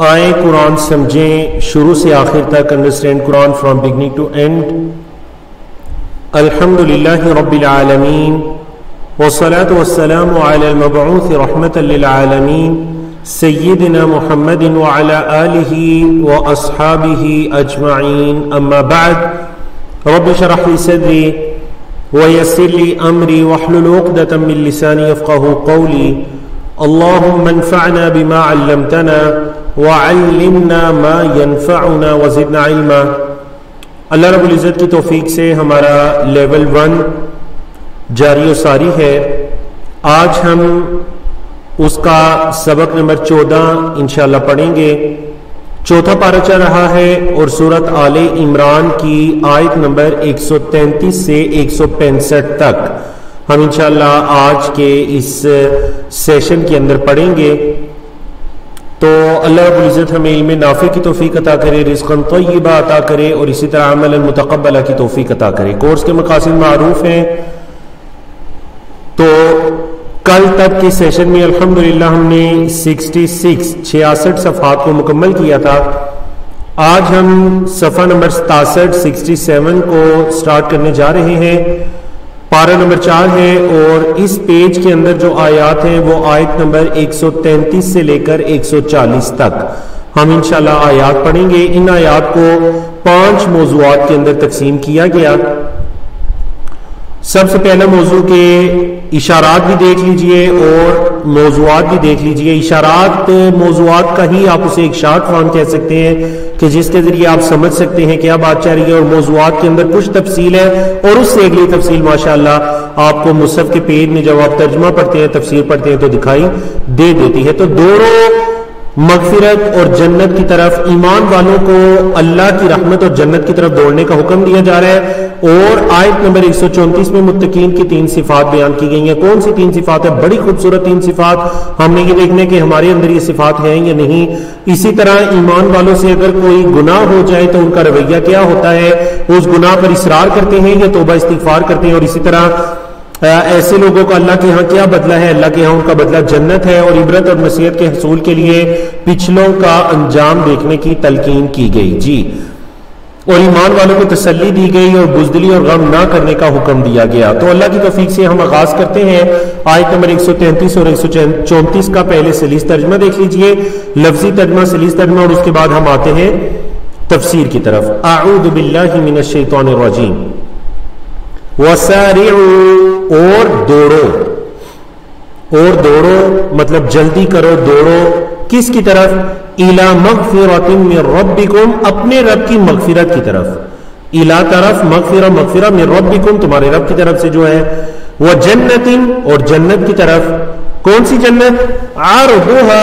آئیں قرآن سمجھیں شروع سے آخر تک. Understand Quran from beginning to end. الحمدللہ رب العالمین والصلاة والسلام علی المبعوث رحمة للعالمین سیدنا محمد وعلى آلہ واصحابہ اجمعین. اما بعد رب اشرح لی صدری ویسر لی امری واحلل عقدۃ من لسانی یفقہوا قولی. اللهم انفعنا بما علمتنا وعلمنا ما ينفعنا وزدنا علما. اللہ رب العزت کی توفیق سے ہمارا لیول 1 جاری و ساری ہے. آج ہم اس کا سبق نمبر 14 انشاءاللہ پڑھیں گے. چوتھا پارہ چل رہا ہے اور سورت آل عمران کی آیت نمبر 133 سے 165 تک ہم انشاءاللہ آج کے اس سیشن کے اندر پڑھیں گے. تو اللہ رب العزت ہمیں علم نافع کی توفیق عطا کرے, رزقا طیبہ عطا کرے اور اسی طرح عملا متقبلہ کی توفیق عطا کرے. کورس کے مقاصد معروف ہیں. تو کل تک کے سیشن میں الحمدللہ ہم نے 66 صفحات کو مکمل کیا تھا. آج ہم صفحہ نمبر 67 کو سٹارٹ کرنے جا رہے ہیں. پارہ نمبر 4 ہے اور اس پیج کے اندر جو آیات ہیں وہ آیت نمبر 133 سے لے کر 140 تک ہم انشاءاللہ آیات پڑھیں گے. ان آیات کو 5 موضوعات کے اندر تقسیم کیا گیا. سب سے پہلا موضوع کے اشارات بھی دیکھ لیجئے اور موضوعات بھی دیکھ لیجئے. اشارات موضوعات کا ہی آپ اسے ایک شارٹ فارم کہہ سکتے ہیں کہ جس کے ذریعے آپ سمجھ سکتے ہیں کیا بات چل رہی ہے, اور موضوعات کے اندر کچھ تفصیل ہے اور اس سے اگلی تفصیل ماشاءاللہ آپ کو مصحف کے پیج میں جب آپ ترجمہ پڑھتے ہیں تفسیر پڑھتے ہیں تو دکھائی دے دیتی ہے. تو دونوں مغفرت اور جنت کی طرف ایمان والوں کو اللہ کی رحمت اور جنت کی طرف دوڑنے کا حکم دیا جا رہا ہے. اور آیت نمبر 134 میں متقین کی 3 صفات بیان کی گئی ہیں. کون سی 3 صفات ہیں؟ بڑی خوبصورت 3 صفات. ہم نے یہ دیکھنے کہ ہمارے اندر یہ صفات ہیں یا نہیں. اسی طرح ایمان والوں سے اگر کوئی گناہ ہو جائے تو ان کا رویہ کیا ہوتا ہے, اس گناہ پر اصرار کرتے ہیں یا توبہ استغفار کرتے ہیں. اور اسی طرح ایسے لوگوں کا اللہ کے ہاں کیا بدلہ ہے؟ اللہ کے ہاں ان کا بدلہ جنت ہے. اور عبرت اور نصیحت کے حصول کے لیے پچھلوں کا انجام دیکھنے کی تلقین کی گئی. جی, اور ایمان والوں کو تسلی دی گئی اور بزدلی اور غم نہ کرنے کا حکم دیا گیا. تو اللہ کی توفیق سے ہم آغاز کرتے ہیں. آیت نمبر 133 اور 134 کا پہلے سلیس ترجمہ دیکھ لیجئے, لفظی ترجمہ, سلیس ترجمہ, اور اس کے بعد ہم آتے ہیں تفسیر کی طرف. اعوذ باللہ من الشیطان الرجیم. وسارعوا, اور دوڑو, اور دوڑو مطلب جلدی کرو, دوڑو کس کی طرف؟ الی مغفرۃ من ربکم, اپنے رب کی مغفرت کی طرف. الی طرف, مغفرہ من ربکم, تمہارے رب کی طرف سے جو ہے. وجنت, اور جنت کی طرف. کون سی جنت؟ عرضها,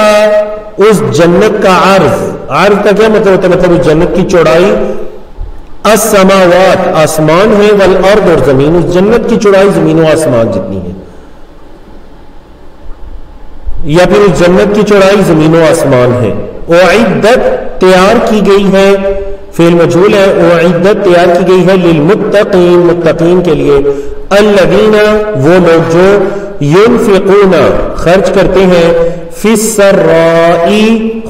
اس جنت کا عرض. عرض کا کیا مطلب ہوتا ہے؟ مطلب اس جنت کی چوڑائی السماوات, آسمان ہے, والارض, اور زمین. اس جنت کی چوڑائی زمین و آسمان جتنی ہے, یا پھر اس جنت کی چوڑائی زمین و آسمان ہے. اعدت, تیار کی گئی ہے, فعل مجہول ہے. اعدت, تیار کی گئی ہے, للمتقین, متقین کے لیے. الذین, وہ لوگ جو ينفقون, خرچ کرتے ہیں, فی السراء,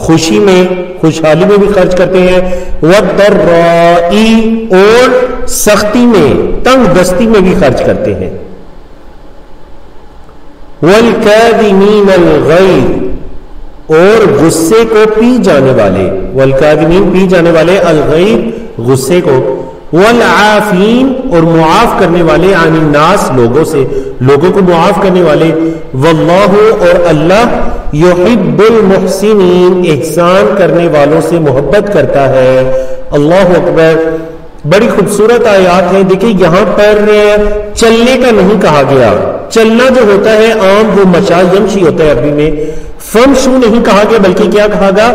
خوشی میں, خوشحالی میں بھی خرچ کرتے ہیں, والضراء, اور سختی میں, تنگ دستی میں بھی خرچ کرتے ہیں. والکاظمین الغیظ, اور غصے کو پی جانے والے. والکاظمین, پی جانے والے, الغیظ, غصے کو. والعافین, اور معاف کرنے والے, عن الناس, لوگوں سے, لوگوں کو معاف کرنے والے. واللہ, اور اللہ, یحب المحسنین, احسان کرنے والوں سے محبت کرتا ہے. اللہ اکبر. بڑی خوبصورت آیات ہیں. دیکھیں یہاں پر چلنے کا نہیں کہا گیا. چلنا جو ہوتا ہے عام وہ مشا یمشی ہوتا ہے عربی میں. فمشو نہیں کہا گیا, بلکہ کیا کہا گیا؟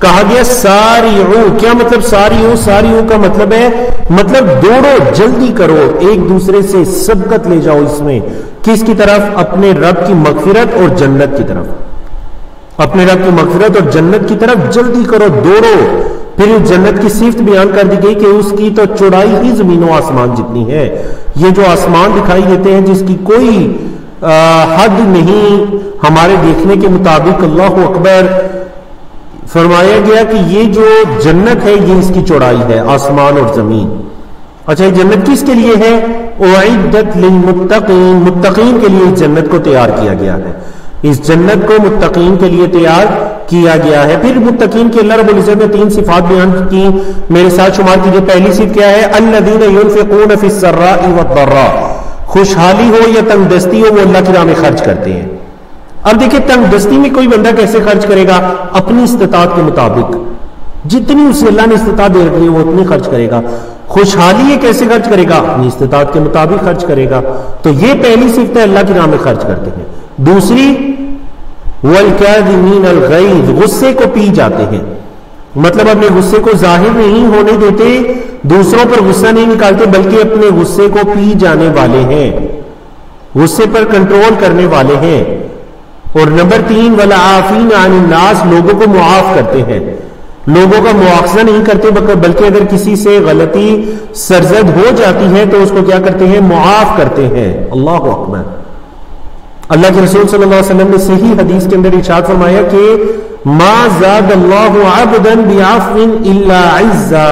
کہا گیا ساریعو. کیا مطلب ساریعو؟ ساریعو کا مطلب ہے, مطلب دوڑو, جلدی کرو, ایک دوسرے سے سبقت لے جاؤ. اس میں کس کی طرف؟ اپنے رب کی مغفرت اور جنت کی طرف. اپنے رب کی مغفرت اور جنت کی طرف جلدی کرو, دوڑو. پھر جنت کی صفت بیان کر دی گئی کہ اس کی تو چوڑائی ہی زمین و آسمان جتنی ہے. یہ جو آسمان دکھائی دیتے ہیں جس کی کوئی حد نہیں ہمارے دیکھنے کے مطابق, اللہ اکبر, فرمایا گیا کہ یہ جو جنت ہے یہ اس کی چوڑائی ہے، آسمان اور زمین. اچھا یہ جنت کس کے لیے ہے؟ اعدت للمتقین، متقین کے لیے اس جنت کو تیار کیا گیا ہے. اس جنت کو متقین کے لیے تیار کیا گیا ہے. پھر متقین کی اللہ رب العزت نے 3 صفات بیان کی، میرے ساتھ شمار کیجئے. پہلی صفت کیا ہے؟ الذین ينفقون فی السراء والضراء، خوشحالی ہو یا تنگ دستی ہو وہ اللہ کی راہ میں خرچ کرتے ہیں. اب دیکھیں تنگ دستی میں کوئی بندہ کیسے خرچ کرے گا؟ اپنی استطاعت کے مطابق، جتنی اسے اللہ نے استطاعت دے رکھی ہے وہ اتنی خرچ کرے گا. خوشحالی یہ کیسے خرچ کرے گا؟ اپنی استطاعت کے مطابق خرچ کرے گا. تو یہ پہلی صفت ہے، اللہ کی راہ میں خرچ کرتے ہیں. دوسری والکاظمین الغیظ، غصے کو پی جاتے ہیں، مطلب اپنے غصے کو ظاہر نہیں ہونے دیتے، دوسروں پر غصہ نہیں نکالتے بلکہ اپنے غصے کو پی جانے والے ہیں، غصے پر کنٹرول کرنے والے ہیں. اور نمبر 3 والعافین عن الناس، لوگوں کو معاف کرتے ہیں، لوگوں کا مواخذہ نہیں کرتے بلکہ اگر کسی سے غلطی سرزد ہو جاتی ہے تو اس کو کیا کرتے ہیں؟ معاف کرتے ہیں. اللہ اکبر. اللہ کے رسول صلی اللہ علیہ وسلم نے صحیح حدیث کے اندر ارشاد فرمایا کہ ما زاد اللہ عبدا بعفو الا عزا،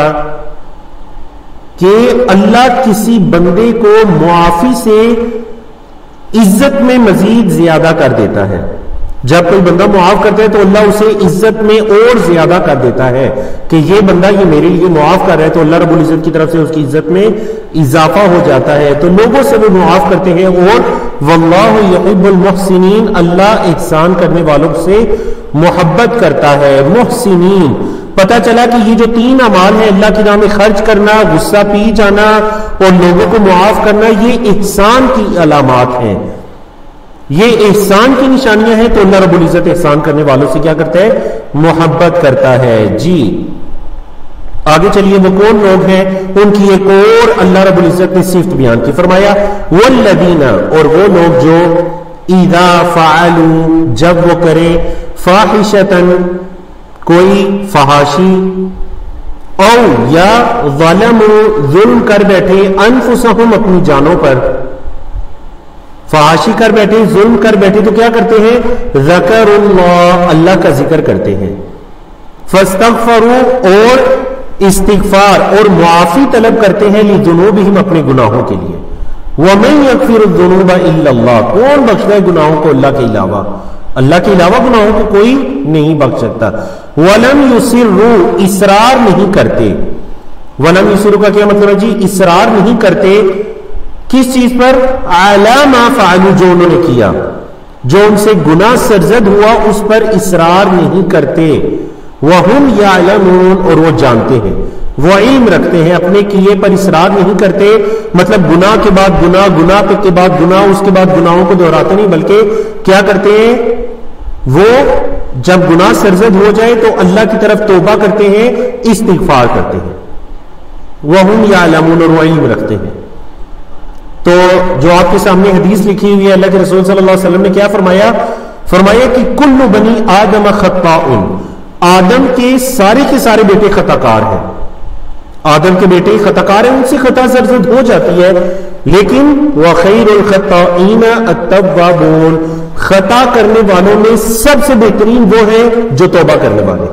کہ اللہ کسی بندے کو معافی سے عزت میں مزید زیادہ کر دیتا ہے. جب کوئی بندہ معاف کرتا ہے تو اللہ اسے عزت میں اور زیادہ کر دیتا ہے کہ یہ بندہ یہ میرے لیے معاف کر رہا ہے، تو اللہ رب العزت کی طرف سے اس کی عزت میں اضافہ ہو جاتا ہے. تو لوگوں سے وہ معاف کرتے ہیں. اور واللہ یحب المحسنین، اللہ احسان کرنے والوں سے محبت کرتا ہے. محسنین، پتہ چلا کہ یہ جو 3 اعمال ہیں، اللہ کی راہ میں خرچ کرنا، غصہ پی جانا اور لوگوں کو معاف کرنا، یہ احسان کی علامات ہیں، یہ احسان کی نشانیاں ہیں. تو اللہ رب العزت احسان کرنے والوں سے کیا کرتا ہے؟ محبت کرتا ہے. جی آگے چلیے، وہ کون لوگ ہیں؟ ان کی ایک اور اللہ رب العزت نے صفت بیان کی. فرمایا والذین، اور وہ لوگ جو اذا فعلوا، جب وہ کرے فاحشۃ، کوئی فحاشی، او یا ظلموا، ظلم کر بیٹھے، انفسہم، اپنی جانوں پر، فحاشی کر بیٹھے، ظلم کر بیٹھے، تو کیا کرتے ہیں؟ ذکر اللہ، اللہ کا ذکر کرتے ہیں. فاستغفروا، اور استغفار اور معافی طلب کرتے ہیں، لذنوبہم، اپنے گناہوں کے لیے. ومن یغفر الذنوب الا اللہ، کون بخشتا ہے گناہوں کو اللہ کے علاوہ؟ اللہ کے علاوہ گناہوں کو کوئی نہیں بخش سکتا. ولم یصروا، اصرار نہیں کرتے. ولم یصروا کا کیا مطلب ہے جی؟ اصرار نہیں کرتے کس چیز پر؟ علی ما فعلوا، جو انہوں نے کیا، جو ان سے گناہ سرزد ہوا اس پر اصرار نہیں کرتے. وہم یعلمون، اور وہ جانتے ہیں، وہ علم رکھتے ہیں، اپنے کیے پر اصرار نہیں کرتے. مطلب گناہ کے بعد گناہ، گناہ کے بعد گناہ، اس کے بعد گناہوں کو دہراتے نہیں، بلکہ کیا کرتے ہیں؟ وہ جب گناہ سرزد ہو جائے تو اللہ کی طرف توبہ کرتے ہیں، استغفار کرتے ہیں. وہم یعلمون، اور وہ علم رکھتے ہیں. تو جو آپ کے سامنے حدیث لکھی ہوئی ہے، اللہ کے رسول صلی اللہ علیہ وسلم نے کیا فرمایا؟ فرمایا کہ کل بنی آدم خطاء، آدم کے سارے بیٹے خطا کار ہیں. آدم کے بیٹے خطا کار ہیں، ان سے خطا سرزد ہو جاتی ہے، لیکن وخیر الخطائین التوابون، خطا کرنے والوں میں سب سے بہترین وہ ہیں جو توبہ کرنے والے.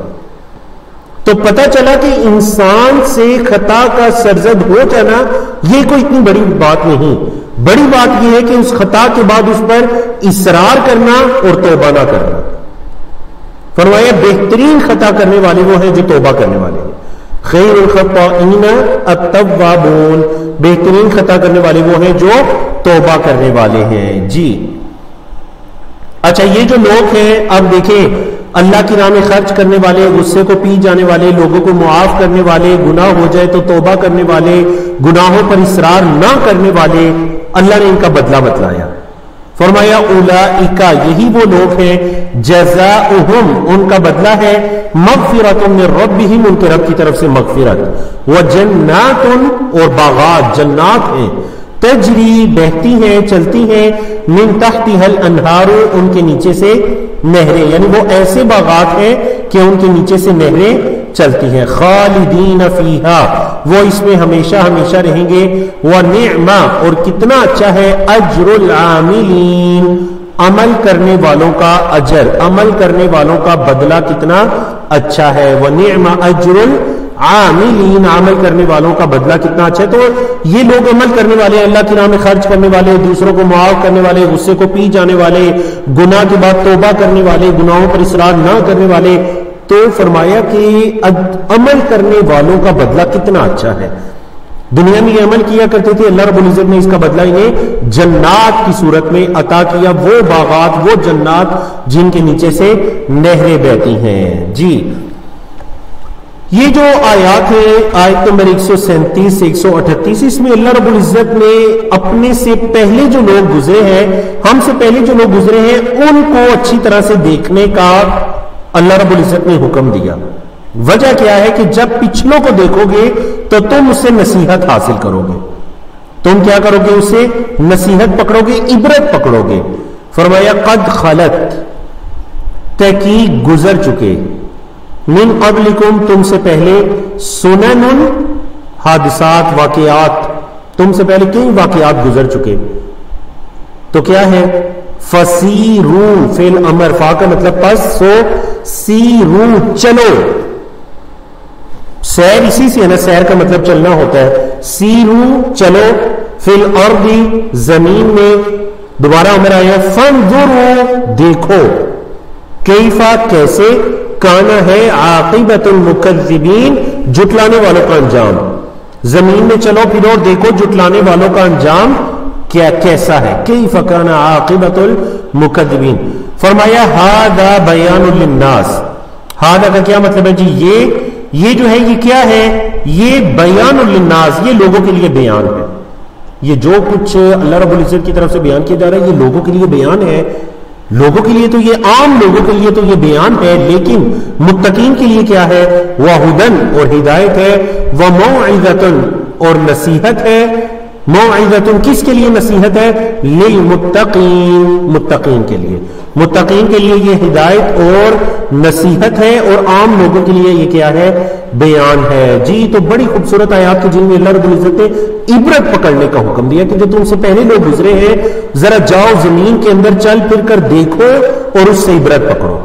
تو پتہ چلا کہ انسان سے خطا کا سرزد ہو جانا یہ کوئی اتنی بڑی بات نہیں. بڑی بات یہ ہے کہ اس خطا کے بعد اس پر اصرار کرنا اور توبہ نہ کرنا. فرمایا بہترین خطا کرنے والے وہ ہیں جو توبہ کرنے والے ہیں. خیر الخطائین التوابون، بہترین خطا کرنے والے وہ ہیں جو توبہ کرنے والے ہیں. جی اچھا، یہ جو لوگ ہیں، اب دیکھیں، اللہ کی راہ میں خرچ کرنے والے، غصے کو پی جانے والے، لوگوں کو معاف کرنے والے، گناہ ہو جائے تو توبہ کرنے والے، گناہوں پر اصرار نہ کرنے والے، اللہ نے ان کا بدلہ بتلایا. فرمایا اولئک، یہی وہ لوگ ہیں، جزاؤہم، ان کا بدلہ ہے، مغفرۃ من ربہم، ان کے رب کی طرف سے مغفرت، وجنات، اور باغات، جنات ہیں، تجری، بہتی ہیں، چلتی ہیں، من تحتها الانہار، ان کے نیچے سے نہریں، یعنی وہ ایسے باغات ہیں کہ ان کے نیچے سے نہریں چلتی ہیں. خالدین فیہا، وہ اس میں ہمیشہ ہمیشہ رہیں گے. ونعم، اور کتنا اچھا ہے، اجر العاملین، عمل کرنے والوں کا اجر، عمل کرنے والوں کا بدلہ کتنا اچھا ہے، وَنِعْمَ أَجْرُ الْعَامِلِينَ، عمل کرنے والوں کا بدلہ کتنا اچھا ہے۔ تو یہ لوگ عمل کرنے والے، اللہ کی راہ میں خرچ کرنے والے، دوسروں کو معاف کرنے والے، غصے کو پی جانے والے، گناہ کے بعد توبہ کرنے والے، گناہوں پر اصرار نہ کرنے والے، تو فرمایا کہ عمل کرنے والوں کا بدلہ کتنا اچھا ہے۔ دنیا میں یہ عمل کیا کرتے تھے، اللہ رب العزت نے اس کا بدلہ انہیں جنات کی صورت میں عطا کیا، وہ باغات، وہ جنات جن کے نیچے سے نہریں بہتی ہیں۔ جی یہ جو آیات ہے، آیت نمبر 137 سے 138، اس میں اللہ رب العزت نے اپنے سے پہلے جو لوگ گزرے ہیں، ہم سے پہلے جو لوگ گزرے ہیں، ان کو اچھی طرح سے دیکھنے کا اللہ رب العزت نے حکم دیا۔ وجہ کیا ہے کہ جب پچھلوں کو دیکھو گے تو تم اس سے نصیحت حاصل کرو گے۔ تم کیا کرو گے؟ اس سے نصیحت پکڑو گے، عبرت پکڑو گے۔ فرمایا قد خلت، تحقیق گزر چکے، من قبلکم، تم سے پہلے، سنن، حادثات، واقعات، تم سے پہلے کئی واقعات گزر چکے۔ تو کیا ہے؟ فسیرو، فعل امر، فا کا مطلب پس، سو سیرو، چلو، سیر اسی سے ہے نا، سیر کا مطلب چلنا ہوتا ہے، سیرو چلو، فی الارض، زمین میں، دوبارہ امر آیا، فانظروا، دیکھو، کیفا، کیسے، کانا ہے، عاقبۃ المکذبین، جھٹلانے والوں کا انجام۔ زمین میں چلو پھرو، دیکھو جھٹلانے والوں کا انجام کیا کیسا ہے، کیف کان عاقبۃ المکذبین۔ فرمایا ھذا بیان للناس، ھذا کا کیا مطلب ہے جی؟ یہ جو ہے، یہ کیا ہے؟ یہ بیان للناس، یہ لوگوں کے لیے بیان ہے۔ یہ جو کچھ اللہ رب العزت کی طرف سے بیان کیا جا رہا ہے، یہ لوگوں کے لیے بیان ہے۔ لوگوں کے لیے تو یہ عام لوگوں کے لیے تو یہ بیان ہے، لیکن متقین کے لیے کیا ہے؟ وَہُدًى، اور ہدایت ہے، وَمَوْعِظَةٌ، اور نصیحت ہے۔ موعظۃ، کس کے لیے نصیحت ہے؟ للمتقین، متقین کے لیے، متقین کے لیے یہ ہدایت اور نصیحت ہے، اور عام لوگوں کے لیے یہ کیا ہے؟ بیان ہے۔ جی تو بڑی خوبصورت آیات کی جن میں اللہ رب العزت نے عبرت پکڑنے کا حکم دیا کہ جو تم سے پہلے لوگ گزرے ہیں، ذرا جاؤ زمین کے اندر چل پھر کر دیکھو اور اس سے عبرت پکڑو،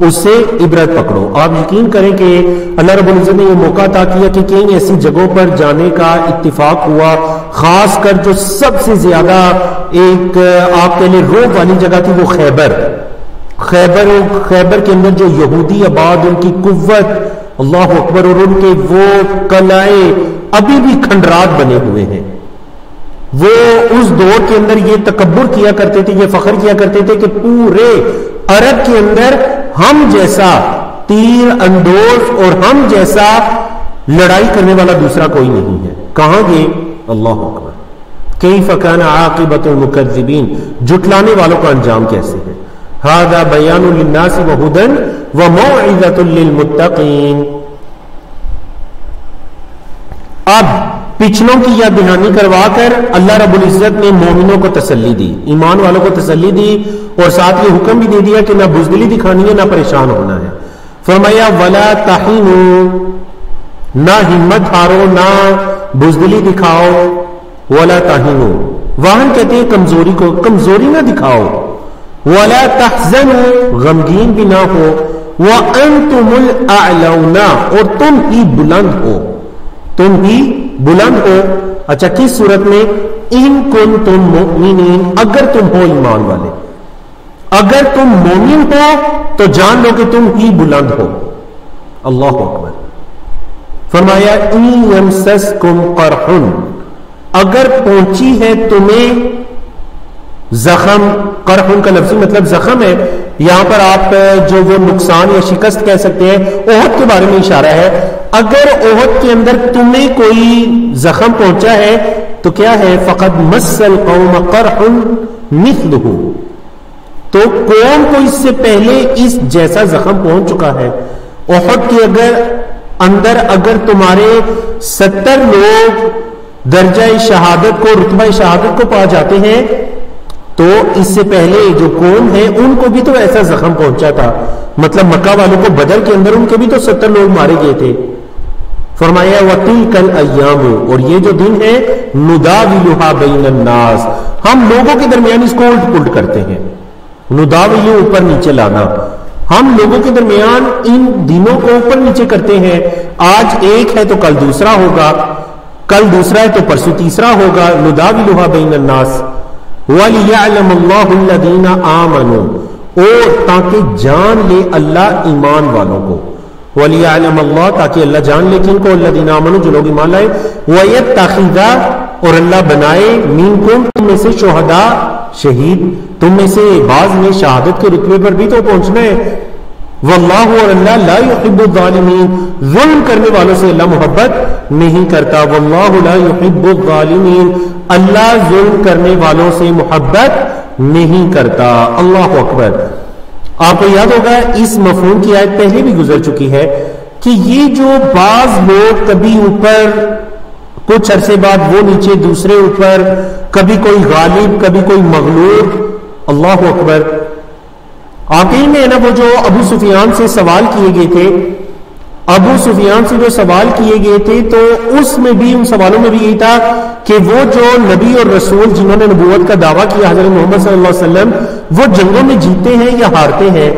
اس سے عبرت پکڑو۔ آپ یقین کریں کہ اللہ رب العزت نے یہ موقع عطا کیا کہ کئی ایسی جگہوں پر جانے کا اتفاق ہوا، خاص کر جو سب سے زیادہ ایک آپ کے لیے روب والی جگہ تھی وہ خیبر کے اندر جو یہودی آباد، ان کی قوت، اللہ اکبر، اور ان کے وہ قلعے ابھی بھی کھنڈرات بنے ہوئے ہیں۔ وہ اس دور کے اندر یہ تکبر کیا کرتے تھے، یہ فخر کیا کرتے تھے کہ پورے عرب کے اندر ہم جیسا تیر اندوز اور ہم جیسا لڑائی کرنے والا دوسرا کوئی نہیں ہے۔ کہاں گئے؟ اللہ اکبر، کیف کان عاقبۃ المکذبین، جھٹلانے والوں کا انجام کیسے ہے۔ ھذا بیان للناس وہدی وموعظۃ للمتقین۔ اب پچھلوں کی یاد دہانی کروا کر اللہ رب العزت نے مومنوں کو تسلی دی، ایمان والوں کو تسلی دی، اور ساتھ یہ حکم بھی دے دیا کہ نہ بزدلی دکھانی ہے، نہ پریشان ہونا ہے۔ فرمایا ولا تہینوا، نہ ہمت ہارو، نہ بزدلی دکھاؤ، ولا تہینوا، واہن کہتے ہیں کمزوری کو، کمزوری نہ دکھاؤ، ولا تحزنوا، غمگین بھی نہ ہو، وانتم الاعلون، اور تم ہی بلند ہو، تم ہی بلند ہو۔ اچھا کس صورت میں؟ ان کنتم مؤمنین، اگر تم ہو ایمان والے، اگر تم مومن ہو تو جان لو کہ تم ہی بلند ہو۔ اللہ اکبر۔ فرمایا ان یمسسکم قرح، اگر پہنچی ہے تمہیں زخم، قرح کا لفظی مطلب زخم ہے، یہاں پر آپ جو وہ نقصان یا شکست کہہ سکتے ہیں، احد کے بارے میں اشارہ ہے۔ اگر احد کے اندر تمہیں کوئی زخم پہنچا ہے تو کیا ہے؟ فقد مس القوم قرح مثلہ، تو قوم کو اس سے پہلے اس جیسا زخم پہنچ چکا ہے۔ احد کے اندر اگر تمہارے 70 لوگ درجہ شہادت کو، رتبہ شہادت کو پا جاتے ہیں، تو اس سے پہلے جو قوم ہے ان کو بھی تو ایسا زخم پہنچا تھا، مطلب مکہ والوں کو بدر کے اندر ان کے بھی تو 70 لوگ مارے گئے تھے۔ فرمایا وَتِلْكَ الْأَيَّامُ، اور یہ جو دن ہے، نُدَاوِلُهَا بَيْنَ النَّاسِ، ہم لوگوں کے درمیان اس کو الٹ پلٹ کرتے ہیں، نداویو اوپر نیچے لانا، ہم لوگوں کے درمیان ان دینوں کو اوپر نیچے کرتے ہیں. آج ایک ہے تو کل دوسرا ہوگا, کل دوسرا ہے تو پرسوں تیسرا ہوگا. نداولها بین الناس وَلِيَعْلَمَ اللَّهُ الَّذِينَ آمَنُوا, اور تاکہ جان لے اللہ ایمان والوں کو. وَلِيَعْلَمَ اللَّهُ, تاکہ اللہ جان لے کن کو, الَّذِينَ آمَنُوا, جو لوگ ایمان لائے. وَيَتَّخِذَ, اور اللہ بنائے, مِنکم, تم میں سے, شہداء, شہید, تم میں سے بعض میں شہادت کے رتبے پر بھی تو پہنچنا ہے. واللہ, اور اللہ, لا يحب الظالمین, ظلم کرنے والوں سے اللہ محبت نہیں کرتا. واللہ لا يحب الظالمین, اللہ ظلم کرنے والوں سے محبت نہیں کرتا. اللہ اکبر. آپ کو یاد ہوگا اس مفہوم کی آیت پہلے بھی گزر چکی ہے کہ یہ جو بعض لوگ کبھی اوپر, کچھ عرصے بعد وہ نیچے, دوسرے اوپر, کبھی کوئی غالب کبھی کوئی مغلوب. اللہ اکبر. آپ ہی میں نا وہ جو ابو سفیان سے سوال کیے گئے تھے, ابو سفیان سے جو سوال کیے گئے تھے تو اس میں بھی, ان سوالوں میں بھی یہی تھا کہ وہ جو نبی اور رسول جنہوں نے نبوت کا دعویٰ کیا حضرت محمد صلی اللہ علیہ وسلم, وہ جنگوں میں جیتے ہیں یا ہارتے ہیں.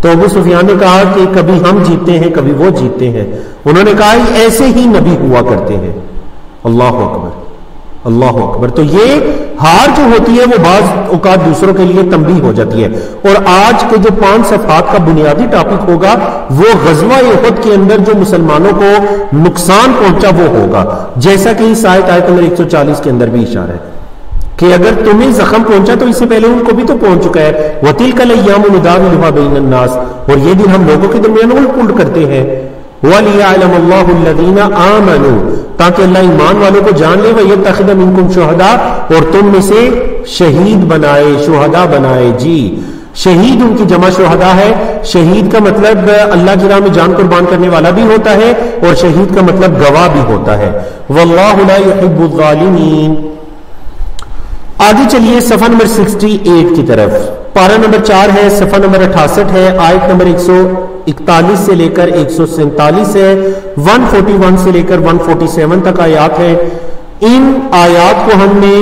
تو ابو سفیان نے کہا کہ کبھی ہم جیتے ہیں کبھی وہ جیتے ہیں. انہوں نے کہا ایسے ہی نبی ہوا کرتے ہیں. اللہ اکبر, اللہ اکبر. تو یہ ہار جو ہوتی ہے وہ بعض اوقات دوسروں کے لیے تنبیہ ہو جاتی ہے. اور آج کے جو 5 صفحات کا بنیادی ٹاپک ہوگا وہ غزوہ احد کے اندر جو مسلمانوں کو نقصان پہنچا وہ ہوگا, جیسا کہ اس آیت نمبر 140 کے اندر بھی اشارہ ہے کہ اگر تمہیں زخم پہنچا تو اس سے پہلے ان کو بھی تو پہنچ چکا ہے. وَتِلْكَ الْأَيَّامُ نُدَاوِلُهَا بَيْنَ النَّاسِ, اور یہ دن ہم لوگوں کے درمیان الٹ پلٹ کرتے ہیں. وَلِيَعْلَمَ اللَّهُ الَّذِينَ آمَنُوا, تاکہ اللہ ایمان والوں کو جان لے. وَيَتَّخِذَ مِنكُمْ شُهَدَاءَ, اور تم میں سے شہید بنائے, شہداء بنائے. جی, شہید ان کی جمع شہداء ہے. شہید کا مطلب اللہ کی راہ میں جان قربان کرنے والا بھی ہوتا ہے, اور شہید کا مطلب گواہ بھی ہوتا ہے. وَاللَّهُ لَا يُحِبُّ الظَّالِمِينَ. آگے چلیے صفحہ نمبر 68 کی طرف. پارہ نمبر 4 ہے, صفحہ نمبر 68 ہے, آیت نمبر 141 سے لے کر 147 ہے, 141 سے لے کر 147 تک آیات ہے. ان آیات کو ہم نے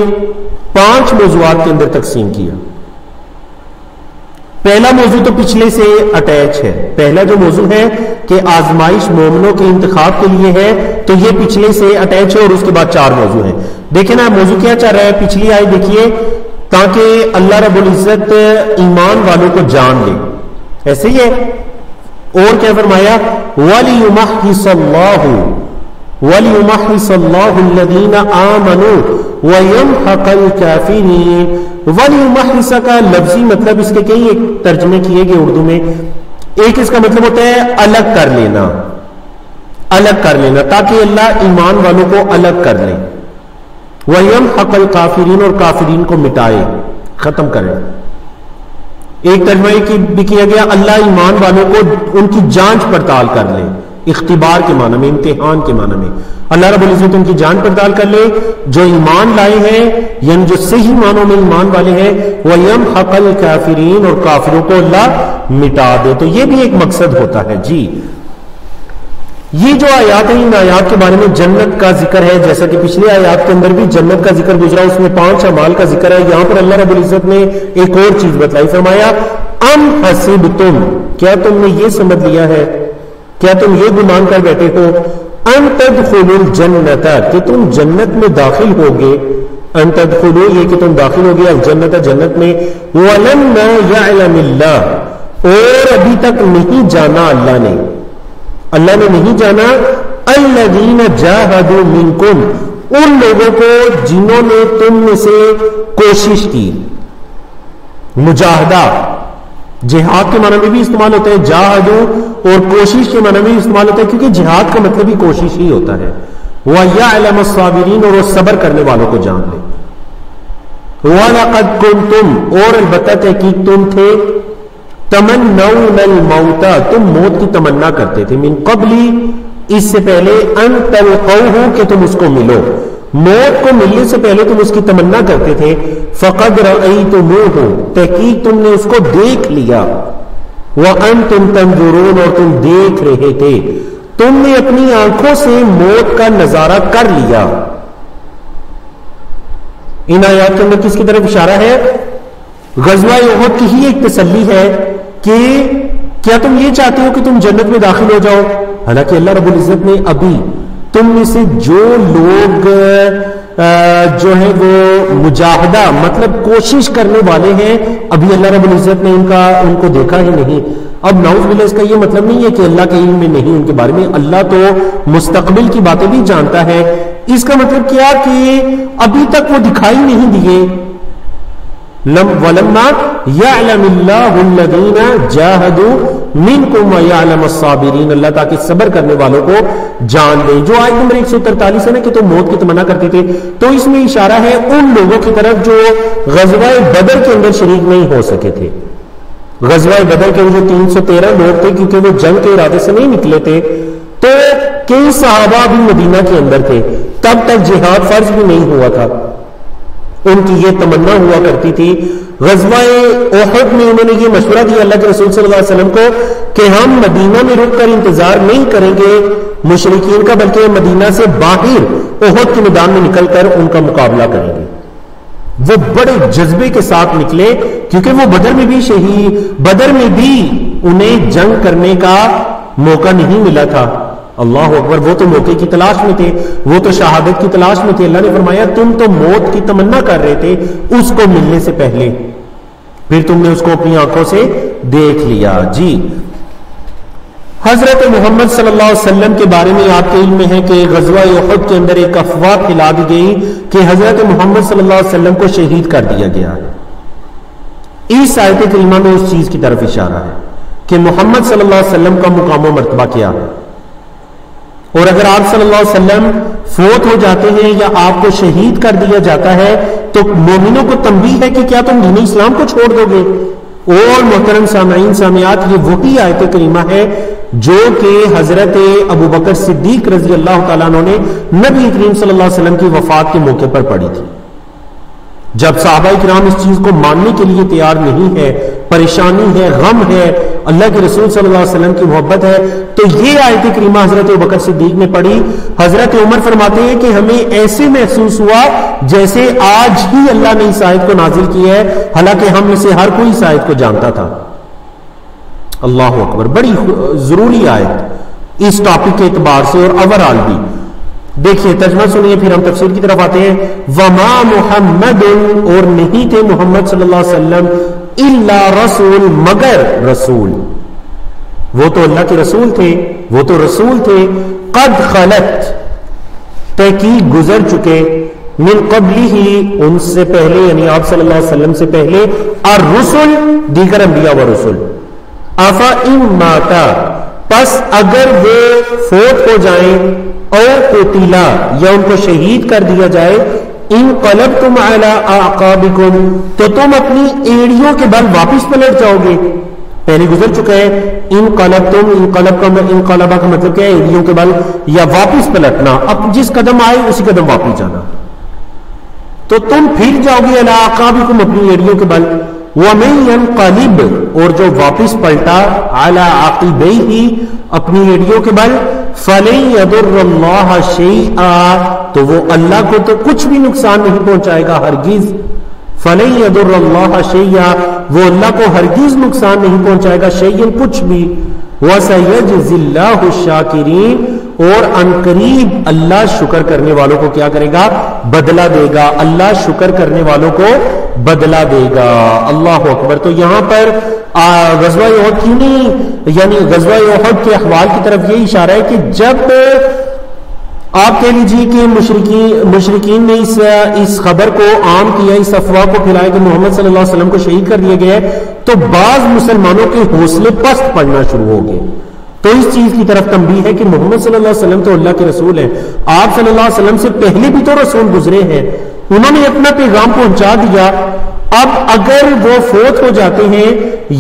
5 موضوعات کے اندر تقسیم کیا. پہلا موضوع تو پچھلے سے اٹیچ ہے. پہلا جو موضوع ہے کہ آزمائش مومنوں کے انتخاب کے لیے ہے, تو یہ پچھلے سے اٹیچ ہے, اور اس کے بعد 4 موضوع ہیں. دیکھیں نا موضوع کیا چاہ رہا ہے, پچھلی آیت دیکھیے, تاکہ اللہ رب العزت ایمان والوں کو جان لے. ایسے ہی ہے. اور کیا فرمایا, وَلِيُمَحِّصَ اللَّهُ الَّذِينَ آمَنُوا وَيَمْحَقَ الْكَافِرِينَ. وَلِيُمَحِّصَ کا لفظی مطلب اس کے کئی ایک ترجمے کیے گئے اردو میں. ایک اس کا مطلب ہوتا ہے الگ کر لینا, الگ کر لینا, تاکہ اللہ ایمان والوں کو الگ کر لے. وَيَمْحَقَ الْكَافِرِينَ, اور کافرین کو مٹائے, ختم کرے. ایک ترجمہ کی بھی کیا گیا اللہ ایمان والوں کو ان کی جانچ پڑتال کر لے, اختبار کے معنی میں, امتحان کے معنی میں. اللہ رب العزت ان کی جان پڑتال کر لے جو ایمان لائے ہیں, یعنی جو صحیح معنوں میں ایمان والے ہیں. وَيَمْحَقَ الْكَافِرِينَ, اور کافروں کو اللہ مٹا دے. تو یہ بھی ایک مقصد ہوتا ہے. جی, یہ جو آیات ہیں, ان آیات کے بارے میں جنت کا ذکر ہے, جیسا کہ پچھلے آیات کے اندر بھی جنت کا ذکر گزرا, اس میں 5 اعمال کا ذکر ہے. یہاں پر اللہ رب العزت نے ایک اور چیز بتلائی, فرمایا ام حسبتم, کیا تم نے یہ سمجھ لیا ہے, کیا تم یہ گمان کر بیٹھے ہو, ان تدخلوا الجنت, کہ تم جنت میں داخل ہوگے. ان تدخلوا, یہ کہ تم داخل ہوگے, الجنت, جنت میں. ولما يعلم اللہ, اور ابھی تک نہیں جانا اللہ نے, اللہ نے نہیں جانا, الذین جاہدوا منکم, ان لوگوں کو جنہوں نے تم میں سے کوشش کی. مجاہدہ جہاد کے معنی میں بھی استعمال ہوتا ہے, جاہدوا, اور کوشش کے معنی میں بھی استعمال ہوتا ہے, کیونکہ جہاد کا مطلب ہی کوشش ہی ہوتا ہے. وَيَعْلَمَ الصَّابِرِينَ, اور وہ صبر کرنے والوں کو جان لے. وَلَقَدْ كُنْتُمْ, اور البتہ تحقیق تم تھے, تمنون الموت, تم موت کی تمنا کرتے تھے, من قبلی, اس سے پہلے, ان تلقوہ, کہ تم اس کو ملو. موت کو ملنے سے پہلے تم اس کی تمنا کرتے تھے. فقد رأیتموہ, تحقیق تم نے اس کو دیکھ لیا. وانتم تنظرون, اور تم دیکھ رہے تھے, تم نے اپنی آنکھوں سے موت کا نظارہ کر لیا. ان آیات کے اندر کس کی طرف اشارہ ہے؟ غزوہ احد کی ہی ایک تسلی ہے کہ کیا تم یہ چاہتے ہو کہ تم جنت میں داخل ہو جاؤ؟ حالانکہ اللہ رب العزت نے ابھی تم میں سے جو لوگ جو ہے وہ مجاہدہ مطلب کوشش کرنے والے ہیں، ابھی اللہ رب العزت نے ان کو دیکھا ہی نہیں. اب نعوذ باللہ اس کا یہ مطلب نہیں ہے کہ اللہ کے علم میں نہیں ان کے بارے میں، اللہ تو مستقبل کی باتیں بھی جانتا ہے. اس کا مطلب کیا کہ ابھی تک وہ دکھائی نہیں دیے. وَلَمَّا يَعْلَمِ اللَّهُ الَّذِينَ جَاهَدُوا مِنْكُمْ وَيَعْلَمَ الصَّابِرِينَ، اللہ تاکہ صبر کرنے والوں کو جان دے. جو آیت نمبر 143 ہے نا کہ تم موت کی تمنا کرتے تھے، تو اس میں اشارہ ہے ان لوگوں کی طرف جو غزوہ بدر کے اندر شریک نہیں ہو سکے تھے. غزوہ بدر کے وہ جو 313 لوگ تھے، کیونکہ وہ جنگ کے ارادے سے نہیں نکلے تھے، تو کئی صحابہ بھی مدینہ کے اندر تھے، تب تک جہاد فرض بھی نہیں ہوا تھا. ان کی یہ تمنا ہوا کرتی تھی. غزوہ احد میں انہوں نے یہ مشورہ دیا اللہ کے رسول صلی اللہ علیہ وسلم کو کہ ہم مدینہ میں رک کر انتظار نہیں کریں گے مشرکین کا، بلکہ مدینہ سے باہر احد کے میدان میں نکل کر ان کا مقابلہ کریں گے. وہ بڑے جذبے کے ساتھ نکلے، کیونکہ وہ بدر میں بھی انہیں جنگ کرنے کا موقع نہیں ملا تھا. اللہ اکبر، وہ تو موقع کی تلاش میں تھے، وہ تو شہادت کی تلاش میں تھے. اللہ نے فرمایا تم تو موت کی تمنا کر رہے تھے اس کو ملنے سے پہلے، پھر تم نے اس کو اپنی آنکھوں سے دیکھ لیا. جی، حضرت محمد صلی اللہ علیہ وسلم کے بارے میں آپ کے علم میں ہے کہ غزوہ احد کے اندر ایک افواہ پھیلا دی گئی کہ حضرت محمد صلی اللہ علیہ وسلم کو شہید کر دیا گیا. اس آیت کریمہ میں اس چیز کی طرف اشارہ ہے کہ محمد صلی اللہ علیہ وسلم کا مقام و مرتبہ کیا ہے. اور اگر آپ صلی اللہ علیہ وسلم فوت ہو جاتے ہیں یا آپ کو شہید کر دیا جاتا ہے تو مومنوں کو تنبیہ ہے کہ کیا تم دین اسلام کو چھوڑ دو گے؟ اور محترم سامعین سامعات، یہ وہی آیت کریمہ ہے جو کہ حضرت ابو بکر صدیق رضی اللہ تعالیٰ عنہ نے نبی کریم صلی اللہ علیہ وسلم کی وفات کے موقع پر پڑھی تھی. جب صحابہ کرام اس چیز کو ماننے کے لیے تیار نہیں ہے، پریشانی ہے، غم ہے، اللہ کے رسول صلی اللہ علیہ وسلم کی محبت ہے، تو یہ آیت کریمہ حضرت ابوبکر صدیق نے پڑھی. حضرت عمر فرماتے ہیں کہ ہمیں ایسے محسوس ہوا جیسے آج ہی اللہ نے اس آیت کو نازل کی ہے، حالانکہ ہم میں سے ہر کوئی اس آیت کو جانتا تھا. اللہ اکبر، بڑی ضروری آیت اس ٹاپک کے اعتبار سے اور اوورآل بھی. دیکھیے ترجمہ سنیے، پھر ہم تفسیر کی طرف آتے ہیں. وما محمد، اور نہیں تھے محمد صلی اللہ علیہ وسلم، الا رسول، مگر رسول. وہ تو اللہ کے رسول تھے، وہ تو رسول تھے. قد خلت، تحقیق گزر چکے، من قبلی ہی، ان سے پہلے یعنی آپ صلی اللہ علیہ وسلم سے پہلے، الرسل، دیگر انبیاء و رسول. افا ان ماتا، پس اگر وہ فوت ہو جائیں، اور قتلا، یا ان کو شہید کر دیا جائے، انقلبتم علی اعقابکم، تو تم اپنی ایڑیوں کے بل واپس پلٹ جاؤ گے. پہلے گزر چکا ہے انقلبتم، انقلبہ کا مطلب کیا ہے؟ ایڑیوں کے بل یا واپس پلٹنا، اب جس قدم آئے اسی قدم واپس جانا. تو تم پھر جاؤ گے علی اعقابکم، اپنی ایڑیوں کے بل. وَمَن يَنْقَلِبْ، اور جو واپس پلٹا، علی عَقِبَيْهِ، اپنی ایڑیوں کے بل، فَلَن يَضُرَّ اللَّهَ شَيْئًا، تو وہ اللہ کو تو کچھ بھی نقصان نہیں پہنچائے گا ہرگز. فَلَن يَضُرَّ اللَّهَ شَيْئًا، وہ اللہ کو ہرگز نقصان نہیں پہنچائے گا، شیئن کچھ بھی. وَسَيَجْزِي اللَّهُ الشَّاكِرِينَ، اور انقریب اللہ شکر کرنے والوں کو کیا کرے گا؟ بدلہ دے گا. اللہ شکر کرنے والوں کو بدلہ دے گا. اللہ اکبر. تو یہاں پر غزوہ احد کیوں نہیں، یعنی غزوہ احد کے احوال کی طرف یہ اشارہ ہے کہ جب آپ کہہ لیجیے کہ مشرکین نے اس خبر کو عام کیا، اس افواہ کو پھیلایا کہ محمد صلی اللہ علیہ وسلم کو شہید کر دیا گیا ہے، تو بعض مسلمانوں کے حوصلے پست پڑنا شروع ہو گئے. تو اس چیز کی طرف تنبیہ ہے کہ محمد صلی اللہ علیہ وسلم تو اللہ کے رسول ہیں، آپ صلی اللہ علیہ وسلم سے پہلے بھی تو رسول گزرے ہیں، انہوں نے اپنا پیغام پہنچا دیا. اب اگر وہ فوت ہو جاتے ہیں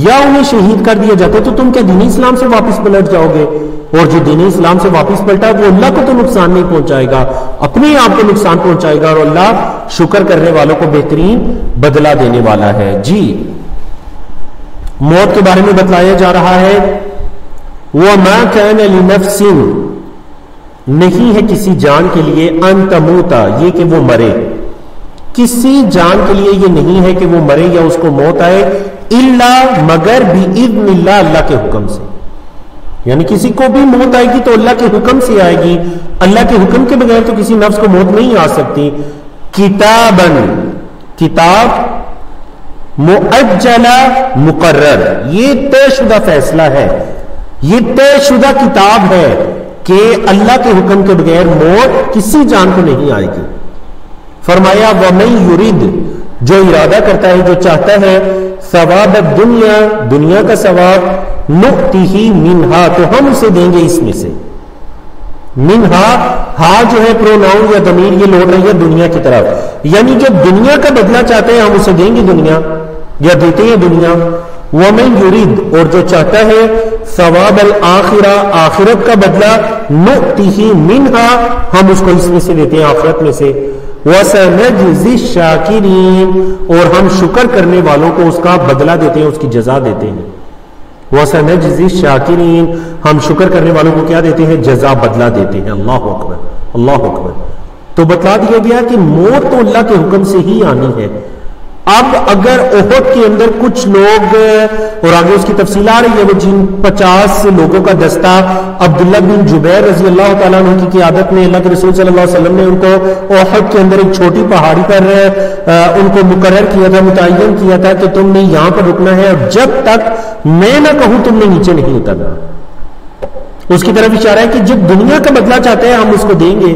یا انہیں شہید کر دیا جاتا ہے تو تم کیا دین اسلام سے واپس پلٹ جاؤ گے؟ اور جو دین اسلام سے واپس پلٹا وہ اللہ کو تو نقصان نہیں پہنچائے گا، اپنے آپ کو نقصان پہنچائے گا، اور اللہ شکر کرنے والوں کو بہترین بدلہ دینے والا ہے. جی، موت کے بارے میں بتلایا جا رہا ہے وَمَا كَانَ لِنَفْسٍ، نہیں ہے کسی جان کے لیے، ان تموتا، یہ کہ وہ مرے، کسی جان کے لیے یہ نہیں ہے کہ وہ مرے یا اس کو موت آئے الا مگر باذن اللہ، اللہ کے حکم سے. یعنی کسی کو بھی موت آئے گی تو اللہ کے حکم سے آئے گی. اللہ کے حکم کے بغیر تو کسی نفس کو موت نہیں آ سکتی. کتابن، کتاب مؤجلہ مقرر، یہ طے شدہ فیصلہ ہے، یہ طے شدہ کتاب ہے کہ اللہ کے حکم کے بغیر موت کسی جان کو نہیں آئے گی. فرمایا وَمَن يُرِدْ، جو ارادہ کرتا ہے، جو چاہتا ہے ثواب الدنیا، دنیا کا ثواب، نؤتیہ منہا، تو ہم اسے دیں گے اس میں سے. منہا، ہاں جو ہے پروناؤن یا ضمیر یہ لوٹ رہی ہے دنیا کی طرف، یعنی جو دنیا کا بدلہ چاہتے ہیں ہم اسے دیں گے دنیا، یا دیتے ہیں دنیا. وَمَن يُرِدْ، اور جو چاہتا ہے ثواب الآخرہ، آخرت کا بدلہ، نؤتیہ منہا، ہم اس کو اس میں سے دیتے ہیں، آخرت میں سے. وَسَنَجْزِي الشَّاكِرِينَ، اور ہم شکر کرنے والوں کو اس کا بدلہ دیتے ہیں، اس کی جزا دیتے ہیں. وَسَنَجْزِي الشَّاكِرِينَ، ہم شکر کرنے والوں کو کیا دیتے ہیں؟ جزا، بدلہ دیتے ہیں. اللہ اکبر، اللہ اکبر. تو بتلا دیا گیا کہ موت تو اللہ کے حکم سے ہی آنی ہے. اب اگر احد کے اندر کچھ لوگ، اور آگے اس کی تفصیل آ رہی ہے، وہ جن 50 لوگوں کا دستہ عبداللہ بن جبیر رضی اللہ تعالیٰ عنہ کی قیادت میں اللہ کے رسول صلی اللہ علیہ وسلم نے ان کو احد کے اندر ایک چھوٹی پہاڑی پر ان کو مقرر کیا تھا، متعین کیا تھا کہ تم نے یہاں پر رکنا ہے اور جب تک میں نہ کہوں تم نے نیچے نہیں اترنا. اس کی طرف اشارہ ہے کہ جب دنیا کا بدلہ چاہتے ہیں ہم اس کو دیں گے،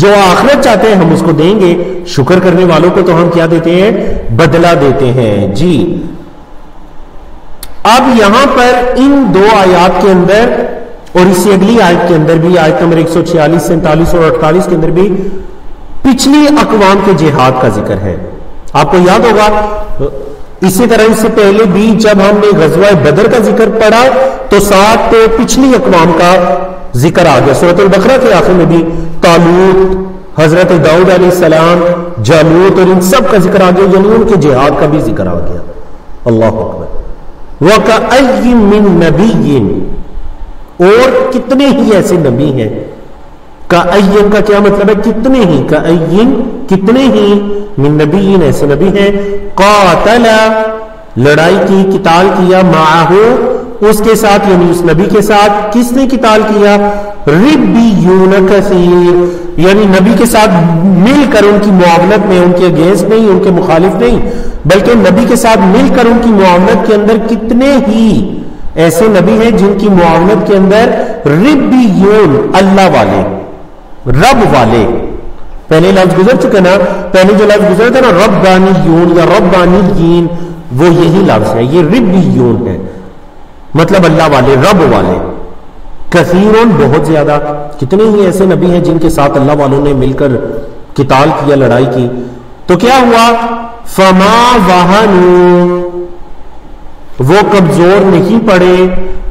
جو آخرت چاہتے ہیں ہم اس کو دیں گے. شکر کرنے والوں کو تو ہم کیا دیتے ہیں؟ بدلہ دیتے ہیں. جی اب یہاں پر ان دو آیات کے اندر اور اس سے اگلی آیت کے اندر بھی، آیت نمبر 146، 47 اور 48 کے اندر بھی پچھلی اقوام کے جہاد کا ذکر ہے. آپ کو یاد ہوگا اسی طرح اس سے پہلے بھی جب ہم نے غزوہ بدر کا ذکر پڑھا تو ساتھ پچھلی اقوام کا ذکر آ گیا. سورۃ البقرہ کے آخر میں بھی طالوت، حضرت داؤد علیہ السلام، جالوت اور ان سب کا ذکر آ گیا، یعنی ان کے جہاد کا بھی ذکر آ گیا. اللہ اکبر. وَكَأَيٍّ مِّن نَبِيٍّ، اور کتنے ہی ایسے نبی ہیں. کأین کا کیا مطلب ہے؟ کتنے ہی. کأین کتنے ہی، من نبی ایسے نبی ہیں، قاتل لڑائی کی، قتال کیا، معہو اس کے ساتھ، یعنی اس نبی کے ساتھ. کس نے قتال کیا؟ ربیون کثیر، یعنی نبی کے ساتھ مل کر ان کی معاونت میں، ان کے اگینسٹ نہیں، ان کے مخالف نہیں، بلکہ نبی کے ساتھ مل کر ان کی معاونت کے اندر کتنے ہی ایسے نبی ہیں جن کی معاونت کے اندر ربیون، اللہ والے، رب والے. پہلے لفظ گزر چکے نا، پہلے جو لفظ گزر تھا نا ربانیون یا ربانیین، وہ یہی لفظ ہے، یہ ربیون ہے، مطلب اللہ والے، رب والے. کثیرون بہت زیادہ، کتنے ہی ایسے نبی ہیں جن کے ساتھ اللہ والوں نے مل کر قتال کیا، لڑائی کی. تو کیا ہوا؟ فما وہنوا، وہ کمزور نہیں پڑے،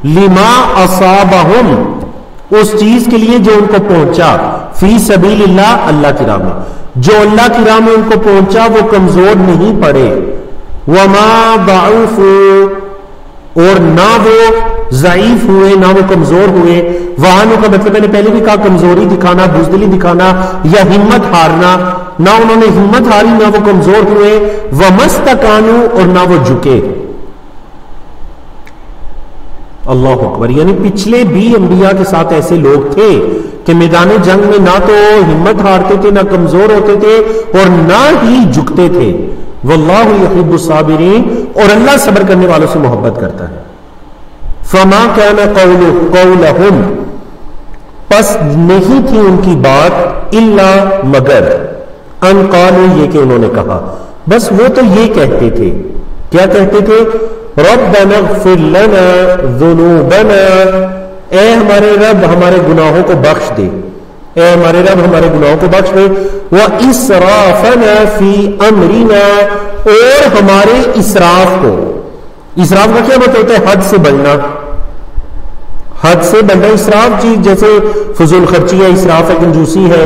لما اصابہم، اس چیز کے لیے جو ان کو پہنچا، فی سبیل اللہ، اللہ کی راہ میں، جو اللہ کی راہ میں ان کو پہنچا وہ کمزور نہیں پڑے. وما ضعفوا، اور نہ وہ ضعیف ہوئے، نہ وہ کمزور ہوئے. وہانوں کا مطلب میں نے پہلے بھی کہا کمزوری دکھانا، بزدلی دکھانا یا ہمت ہارنا. نہ انہوں نے ہمت ہاری، نہ وہ کمزور ہوئے. ومستکانوا، اور نہ وہ جھکے. اللہ اکبر. یعنی پچھلے بھی انبیاء کے ساتھ ایسے لوگ تھے کہ میدان جنگ میں نہ تو ہمت ہارتے تھے، نہ کمزور ہوتے تھے، اور نہ ہی جھکتے تھے. واللہ یحب الصابرین، اور اللہ صبر کرنے والوں سے محبت کرتا ہے. فما کان قولہم، پس نہیں تھی ان کی بات، الا مگر، ان قالوا، یہ کہ انہوں نے کہا. بس وہ تو یہ کہتے تھے. کیا کہتے تھے؟ ربنا اغفر لنا ذنوبنا، اے ہمارے رب ہمارے گناہوں کو بخش دے، اے ہمارے رب ہمارے گناہوں کو بخش دے. واسرافنا فی امرنا، اور ہمارے اسراف کو، اسراف کا کیا مطلب ہوتا ہے؟ حد سے بڑھنا، حد سے بڑھنا. اسراف چیز جیسے فضول خرچی ہے، اسراف ہے، کنجوسی ہے.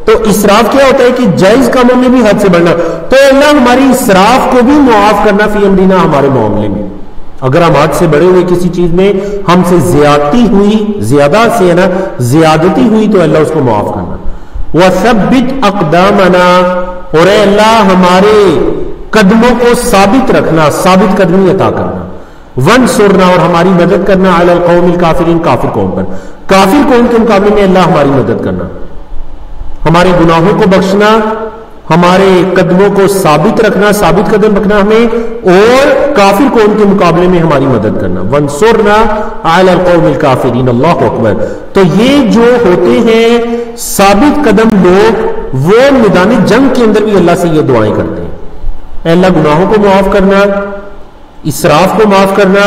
تو اسراف کیا ہوتا ہے کہ جائز کاموں میں بھی حد سے بڑھنا. تو اللہ ہماری اسراف کو بھی معاف کرنا فی امرنا، ہمارے معاملے میں. اگر ہم حد سے بڑے ہوئے کسی چیز میں، ہم سے زیادتی ہوئی، زیادہ سے ہے نا زیادتی ہوئی، تو اللہ اس کو معاف کرنا. وثبت اقدامنا، اور اے اللہ ہمارے قدموں کو ثابت رکھنا، ثابت قدمی عطا کرنا، وانصرنا اور ہماری مدد کرنا علی القوم الکافرین، کافر قوم پر، کافر قوم کے مقابلے میں اللہ ہماری مدد کرنا، ہمارے گناہوں کو بخشنا، ہمارے قدموں کو ثابت رکھنا، ثابت قدم رکھنا ہمیں، اور کافر قوم کے مقابلے میں ہماری مدد کرنا، وانصرنا علی القوم الکافرین، اللہ اکبر۔ تو یہ جو ہوتے ہیں ثابت قدم لوگ، وہ میدان جنگ کے اندر بھی اللہ سے یہ دعائیں کرتے ہیں، اے اللہ گناہوں کو معاف کرنا، اسراف کو معاف کرنا،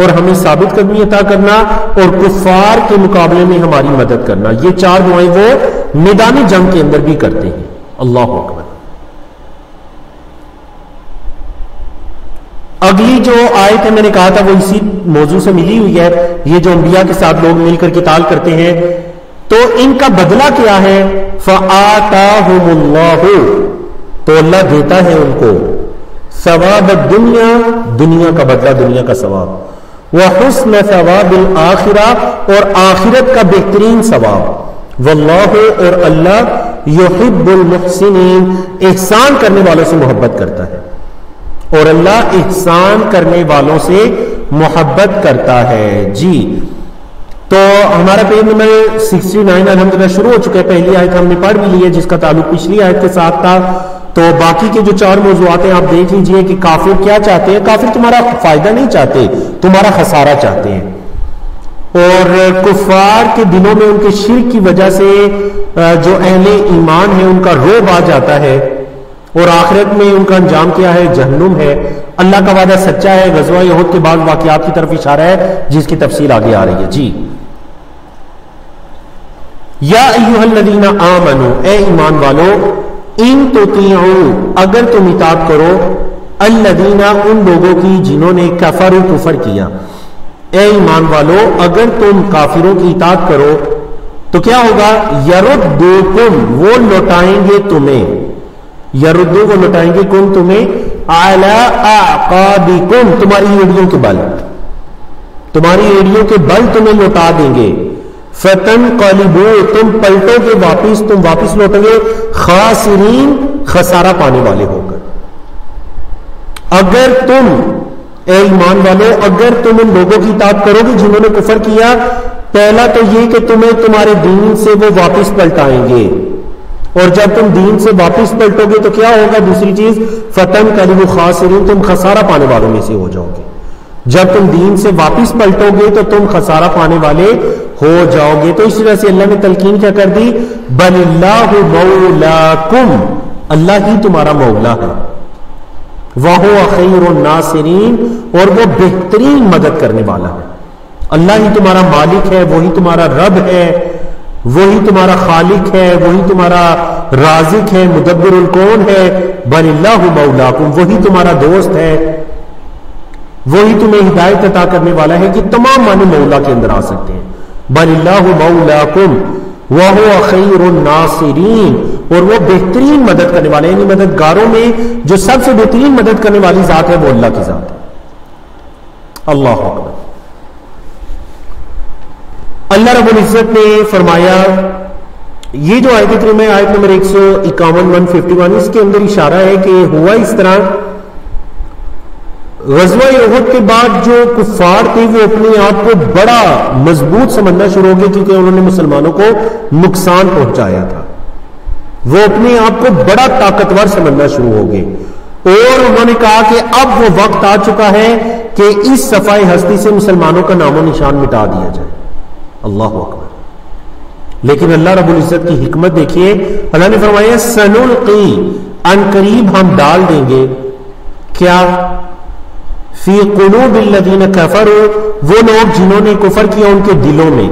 اور ہمیں ثابت قدمی عطا کرنا، اور کفار کے مقابلے میں ہماری مدد کرنا۔ یہ چار دعائیں وہ میدان جنگ کے اندر بھی کرتے ہیں، اللہ اکبر۔ اگلی جو آیت ہے میں نے کہا تھا وہ اسی موضوع سے ملی ہوئی ہے، یہ جو انبیاء کے ساتھ لوگ مل کر قتال کرتے ہیں تو ان کا بدلہ کیا ہے؟ فآتاہم اللہ، تو اللہ دیتا ہے ان کو ثواب الدنیا، دنیا کا بدلہ، دنیا کا ثواب، وحسن ثواب الآخرہ، اور آخرت کا بہترین ثواب، واللہ، اور اللہ یحب المحسنین، احسان کرنے والوں سے محبت کرتا ہے، اور اللہ احسان کرنے والوں سے محبت کرتا ہے۔ جی تو ہمارا پیج نمبر 69 الحمدللہ شروع ہو چکا ہے، پہلی آیت ہم نے پڑھ بھی لی ہے جس کا تعلق پچھلی آیت کے ساتھ تھا، تو باقی کے جو چار موضوعات ہیں آپ دیکھ لیجئے کہ کافر کیا چاہتے ہیں۔ کافر تمہارا فائدہ نہیں چاہتے، تمہارا خسارہ چاہتے ہیں، اور کفار کے دلوں میں ان کے شرک کی وجہ سے جو اہل ایمان ہے ان کا رعب آ جاتا ہے، اور آخرت میں ان کا انجام کیا ہے؟ جہنم ہے۔ اللہ کا وعدہ سچا ہے۔ غزوہ احد کے بعد واقعات کی طرف اشارہ ہے جس کی تفصیل آگے آ رہی ہے۔ جی یا ایھا الذین آمنوا، اے ایمان والو، ان تطیعوا، اگر تم اطاعت کرو، الذین، ان لوگوں کی جنہوں نے کفروا، کفر کیا، اے ایمان والو اگر تم کافروں کی اطاعت کرو تو کیا ہوگا؟ یردوکم، وہ لوٹائیں گے تمہیں، یردو، وہ لوٹائیں گے کم تمہیں، علی اعقابکم، تمہاری ایڑیوں کے بل، تمہاری ایڑیوں کے بل تمہیں لوٹا دیں گے، فتنقلبوا، تم پلٹو گے واپس، تم واپس لوٹو گے، خاسرین، خسارہ پانے والے ہو کر۔ اگر تم، اے ایمان والو، اگر تم ان لوگوں کی اطاعت کرو گے جنہوں نے کفر کیا، پہلا تو یہ کہ تمہیں تمہارے دین سے وہ واپس پلٹائیں گے، اور جب تم دین سے واپس پلٹو گے تو کیا ہوگا؟ دوسری چیز، فتنقلبوا خاسرین، تم خسارہ پانے والوں میں سے ہو جاؤ گے۔ جب تم دین سے واپس پلٹو گے تو تم خسارہ پانے والے ہو جاؤ گے۔ تو اس وجہ سے اللہ نے تلقین کیا کر دی؟ بل اللہ مولاکم، اللہ ہی تمہارا مولا ہے، وَهُوَ خَيْرُ النَّاصِرِينَ، اور وہ بہترین مدد کرنے والا ہے۔ اللہ ہی تمہارا مالک ہے، وہی تمہارا رب ہے، وہی تمہارا خالق ہے، وہی تمہارا رازق ہے، مدبر الکون ہے۔ بل اللہ مولاکم، وہی تمہارا دوست ہے، وہی تمہیں ہدایت عطا کرنے والا ہے، کہ تمام معنی مولا کے اندر آ سکتے ہیں۔ بل اللہ مولاکم وَهُوَ خَيْرُ النَّاصِرِينَ، اور وہ بہترین مدد کرنے والے، یعنی مددگاروں میں جو سب سے بہترین مدد کرنے والی ذات ہے وہ اللہ کی ذات ہے۔ اللہ اکبر۔ اللہ رب العزت نے فرمایا، یہ جو آیت کریمہ ہے آیت نمبر 151 151، اس کے اندر اشارہ ہے کہ ہوا اس طرح، غزوہ احد کے بعد جو کفار تھے وہ اپنے آپ کو بڑا مضبوط سمجھنا شروع ہو گئے، کیونکہ انہوں نے مسلمانوں کو نقصان پہنچایا تھا، وہ اپنے آپ کو بڑا طاقتور سمجھنا شروع ہو گئے، اور انہوں نے کہا کہ اب وہ وقت آ چکا ہے کہ اس صفائے ہستی سے مسلمانوں کا نام و نشان مٹا دیا جائے۔ اللہ اکبر۔ لیکن اللہ رب العزت کی حکمت دیکھیے، اللہ نے فرمایا سنلقی، ان قریب ہم ڈال دیں گے، کیا؟ فی قلوب الذین کفروا، وہ لوگ جنہوں نے کفر کیا ان کے دلوں میں،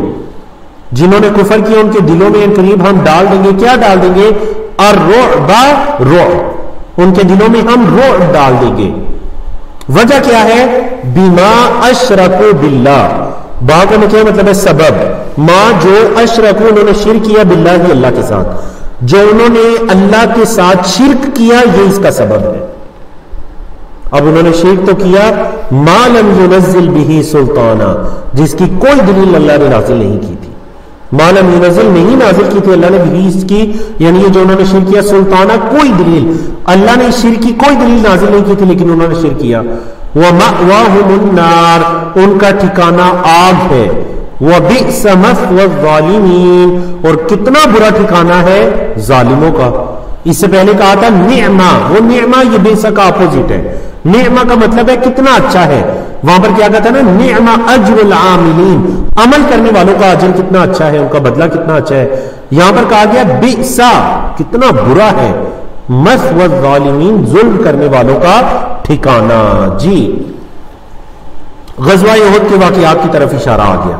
جنہوں نے کفر کیا ان کے دلوں میں ان قریب ہم ڈال دیں گے، کیا ڈال دیں گے؟ الرعب، رعب، ان کے دلوں میں ہم رعب ڈال دیں گے۔ وجہ کیا ہے؟ بما اشرکوا باللہ، با کا کیا مطلب ہے؟ سبب، ما جو اشرکوا، انہوں نے شرک کیا، باللہ اللہ کے ساتھ، جو انہوں نے اللہ کے ساتھ شرک کیا، یہ اس کا سبب ہے۔ اب انہوں نے شرک تو کیا، ما لم ينزل به سلطانا، جس کی کوئی دلیل اللہ نے نازل نہیں کی تھی، ما لم ينزل نہیں نازل کی تھی اللہ نے بھی اس کی، یعنی یہ جو انہوں نے شرک کیا، سلطانہ کوئی دلیل، اللہ نے شرک کی کوئی دلیل نازل نہیں کی تھی لیکن انہوں نے شرک کیا۔ وَمَأْوَاهُمُ النَّارُ ان کا ٹھکانہ آگ ہے، وَبِئْسَ مَثْوَى الظَّالِمِينَ اور کتنا برا ٹھکانہ ہے ظالموں کا۔ اس سے پہلے کہا تھا نعمہ، وہ نعمہ یہ بئس کا اپوزٹ ہے، نعمہ کا مطلب ہے کتنا اچھا ہے، وہاں پر کیا کہتا ہے نا نعمہ اجر العاملین، عمل کرنے والوں کا اجر کتنا اچھا ہے، ان کا بدلہ کتنا اچھا ہے۔ یہاں پر کہا گیا بئسا کتنا برا ہے، مثوى الظالمین ظلم کرنے والوں کا ٹھکانہ۔ جی غزوہ احد کے واقعات کی طرف اشارہ آ گیا۔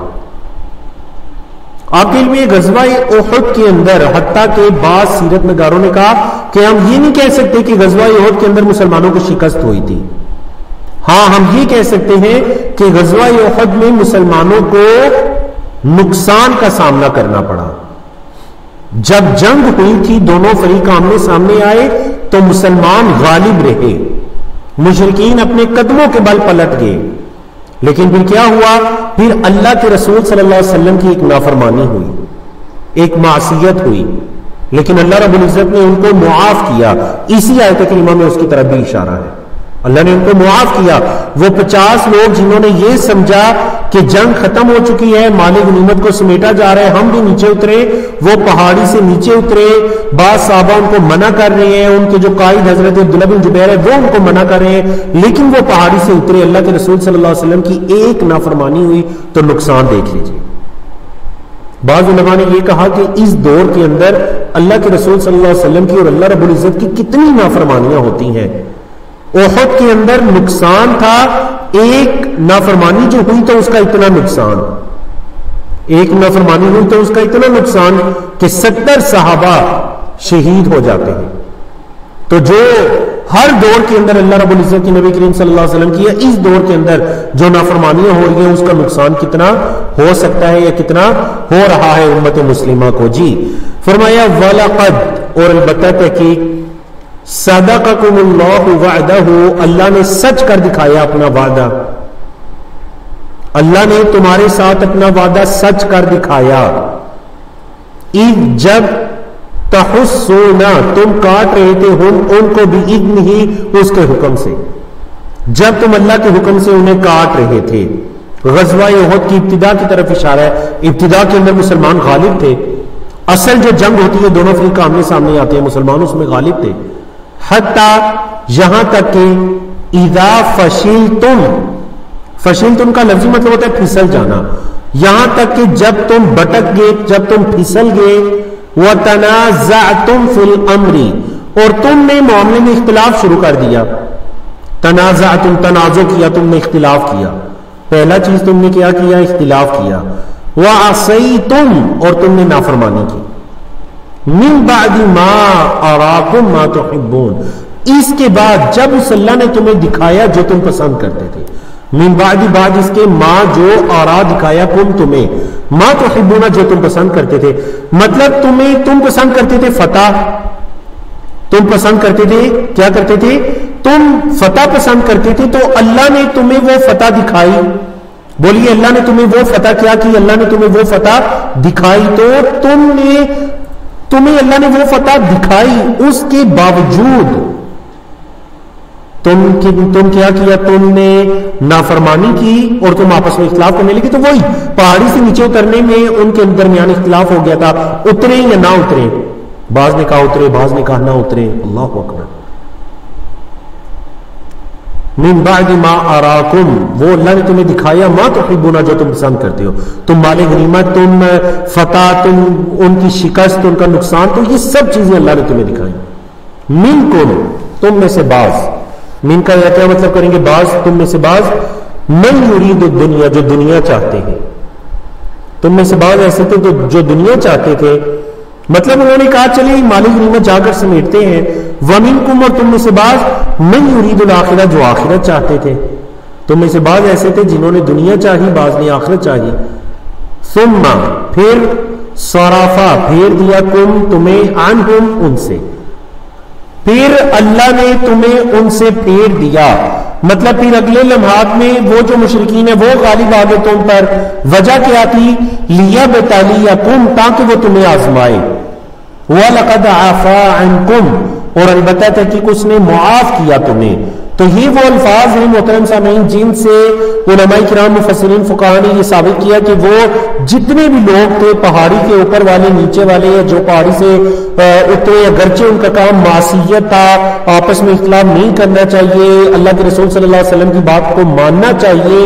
آپ کے علم غزوہ احد کے اندر حتیٰ کہ بعض سیرت نگاروں نے کہا کہ ہم یہ نہیں کہہ سکتے کہ غزوہ احد کے اندر مسلمانوں کو شکست ہوئی تھی، ہاں ہم یہ کہہ سکتے ہیں کہ غزوہ احد میں مسلمانوں کو نقصان کا سامنا کرنا پڑا۔ جب جنگ ہوئی تھی دونوں فریق آمنے سامنے آئے تو مسلمان غالب رہے، مشرکین اپنے قدموں کے بل پلٹ گئے، لیکن پھر کیا ہوا، پھر اللہ کے رسول صلی اللہ علیہ وسلم کی ایک نافرمانی ہوئی، ایک معصیت ہوئی، لیکن اللہ رب العزت نے ان کو معاف کیا۔ اسی آیت کریمہ میں اس کی طرف بھی اشارہ ہے، اللہ نے ان کو معاف کیا۔ وہ 50 لوگ جنہوں نے یہ سمجھا کہ جنگ ختم ہو چکی ہے، مال غنیمت کو سمیٹا جا رہا ہے، ہم بھی نیچے اترے، وہ پہاڑی سے نیچے اترے، بعض صحابہ ان کو منع کر رہے ہیں، ان کے جو قائد حضرت عبداللہ بن جبیر ہے وہ ان کو منع کر رہے ہیں، لیکن وہ پہاڑی سے اترے، اللہ کے رسول صلی اللہ علیہ وسلم کی ایک نافرمانی ہوئی تو نقصان دیکھ لیجیے۔ بعض علماء نے یہ کہا کہ اس دور کے اندر اللہ کے رسول صلی اللہ علیہ وسلم کی اور اللہ رب العزت کی کتنی نافرمانیاں ہوتی ہیں۔ احد کے اندر نقصان تھا، ایک نافرمانی جو ہوئی تو اس کا اتنا نقصان، ایک نافرمانی ہوئی تو اس کا اتنا نقصان کہ 70 صحابہ شہید ہو جاتے ہیں۔ تو جو ہر دور کے اندر اللہ رب العزت کی نبی کریم صلی اللہ علیہ وسلم کی ہے، اس دور کے اندر جو نافرمانیاں ہو رہی ہیں اس کا نقصان کتنا ہو سکتا ہے یا کتنا ہو رہا ہے امت مسلمہ کو۔ جی فرمایا وَلَقَدْ اور البتہ تحقیق صدقکم اللہ وعدہ، اللہ نے سچ کر دکھایا اپنا وعدہ، اللہ نے تمہارے ساتھ اپنا وعدہ سچ کر دکھایا۔ اذ جب تحسون تم کاٹ رہے تھے ان کو بإذن ہی اس کے حکم سے، جب تم اللہ کے حکم سے انہیں کاٹ رہے تھے۔ غزوہ احد کی ابتدا کی طرف اشارہ ہے، ابتدا کے اندر مسلمان غالب تھے، اصل جو جنگ ہوتی ہے دونوں فریق آمنے سامنے آتے ہیں، مسلمان اس میں غالب تھے، حتیٰ یہاں تک کہ اذا فشلتم، فشلتم کا لفظی مطلب ہوتا ہے پھسل جانا، یہاں تک کہ جب تم بٹک گئے، جب تم پھسل گئے، وتنازعتم فی الامر اور تم نے معاملے میں اختلاف شروع کر دیا، تنازعتم تنازع کیا، تم نے اختلاف کیا، پہلا چیز تم نے کیا کیا اختلاف کیا، وعصیتم اور تم نے نافرمانی کی، من بعد ما اراکم ما تحبون اس کے بعد جب اس اللہ نے تمہیں دکھایا جو تم پسند کرتے تھے، من بعد اس کے ما جو آرا دکھایا کم تمہیں، ما تحبون جو تم پسند کرتے تھے، مطلب تم پسند کرتے تھے فتح، تم پسند کرتے تھے کیا کرتے تھے، تم فتح پسند کرتے تھے، تو اللہ نے تمہیں وہ فتح دکھائی، بولیے اللہ نے تمہیں وہ فتح کیا کی، اللہ نے تمہیں وہ فتح دکھائی، تو تمہیں اللہ نے وہ فتح دکھائی، اس کے باوجود تم کیا کیا، تم نے نافرمانی کی اور تم آپس میں اختلاف کرنے لگے، تو وہی پہاڑی سے نیچے اترنے میں ان کے درمیان اختلاف ہو گیا تھا، اترے یا نہ اترے، بعض نے کہا اترے، بعض نے کہا نہ اترے، اللہ اکبر۔ من بعد ما اراکم وہ اللہ نے تمہیں دکھایا، ما تحبون جو تم پسند کرتے ہو، تم مال غنیمت، تم فتح، تم ان کی شکست، ان کا نقصان، تو یہ سب چیزیں اللہ نے تمہیں دکھائی۔ منکم تم میں سے بعض، من کا کیا مطلب کریں گے، بعض تم میں سے بعض، من یرید الدنیا جو دنیا چاہتے ہیں، تم میں سے بعض ایسے تھے جو دنیا چاہتے تھے، مطلب انہوں نے کہا چلے مالی غنیمت جا کر سمیٹتے ہیں، ومنکم اور تم میں سے بعض من یرید الآخرہ جو آخرت چاہتے تھے، تم میں سے بعض ایسے تھے جنہوں نے دنیا چاہی، بعض نے آخرت چاہی، ثم پھر صرفا پھیر دیا کم تمہیں عنہم ان سے، پھر اللہ نے تمہیں ان سے پھیر دیا، مطلب پھر اگلے لمحات میں وہ جو مشرکین ہیں وہ غالب آ گئے تم پر. وجہ کیا تھی؟ لیبتلیکم، تاکہ وہ تمہیں آزمائے. وَلَقَدْ عَفَا عَنْكُمْ، اور البتہ تحقیق اس نے معاف کیا تمہیں. تو یہ وہ الفاظ ہیں محترم سامعین جن سے علماء کرام مفسرین فقہاء نے یہ ثابت کیا کہ وہ جتنے بھی لوگ تھے پہاڑی کے اوپر والے نیچے والے یا جو پہاڑی سے اترے، اگرچہ ان کا کام معصیت تھا، آپس میں اختلاف نہیں کرنا چاہیے، اللہ کے رسول صلی اللہ علیہ وسلم کی بات کو ماننا چاہیے،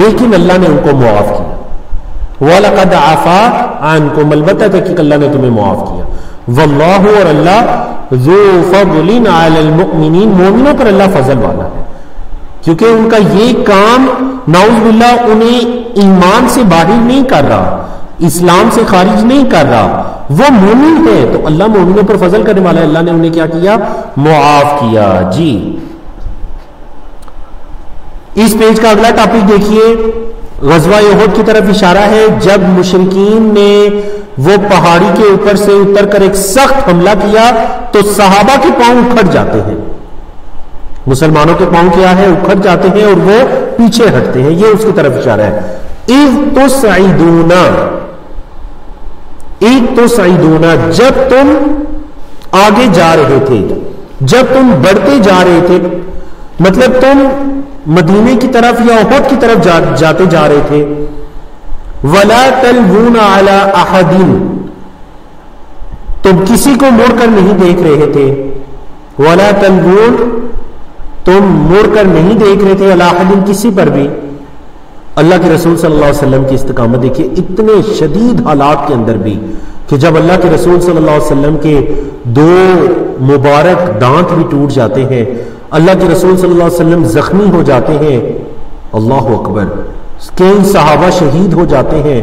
لیکن اللہ نے ان کو معاف کیا. وَلَقَدْ عَفَا عَنْكُمْ، البتہ تحقیق اللہ نے تمہیں معاف کیا. واللہ، اور اللہ ذو فضل علی المؤمنین، مومنوں پر اللہ فضل والا ہے، کیونکہ ان کا یہ کام نعوذ باللہ انہیں ایمان سے باہر نہیں کر رہا، اسلام سے خارج نہیں کر رہا، وہ مومن ہے تو اللہ مومنوں پر فضل کرنے والا ہے. اللہ نے انہیں کیا کیا؟ معاف کیا. جی اس پیج کا اگلا ٹاپک دیکھیے، غزوہ احد کی طرف اشارہ ہے. جب مشرکین نے وہ پہاڑی کے اوپر سے اتر کر ایک سخت حملہ کیا تو صحابہ کے پاؤں اکھڑ جاتے ہیں، مسلمانوں کے پاؤں کیا ہے؟ اکھڑ جاتے ہیں اور وہ پیچھے ہٹتے ہیں. یہ اس کی طرف اشارہ ہے. اذ تصعدون، جب تم آگے جا رہے تھے، جب تم بڑھتے جا رہے تھے، مطلب تم مدینے کی طرف یا احد کی طرف جاتے جا رہے تھے. وَلَا تَلْوُونَ عَلَىٰ أَحَدٍ، تم کسی کو مڑ کر نہیں دیکھ رہے تھے. وَلَا تَلْوُونَ، تم مڑ کر نہیں دیکھ رہے تھے، عَلَىٰ أَحَدٍ، کسی پر بھی. اللہ کے رسول صلی اللہ علیہ وسلم کی استقامت دیکھیے، اتنے شدید حالات کے اندر بھی کہ جب اللہ کے رسول صلی اللہ علیہ وسلم کے دو مبارک دانت بھی ٹوٹ جاتے ہیں، اللہ کے رسول صلی اللہ علیہ وسلم زخمی ہو جاتے ہیں، اللہ اکبر، کئی صحابہ شہید ہو جاتے ہیں،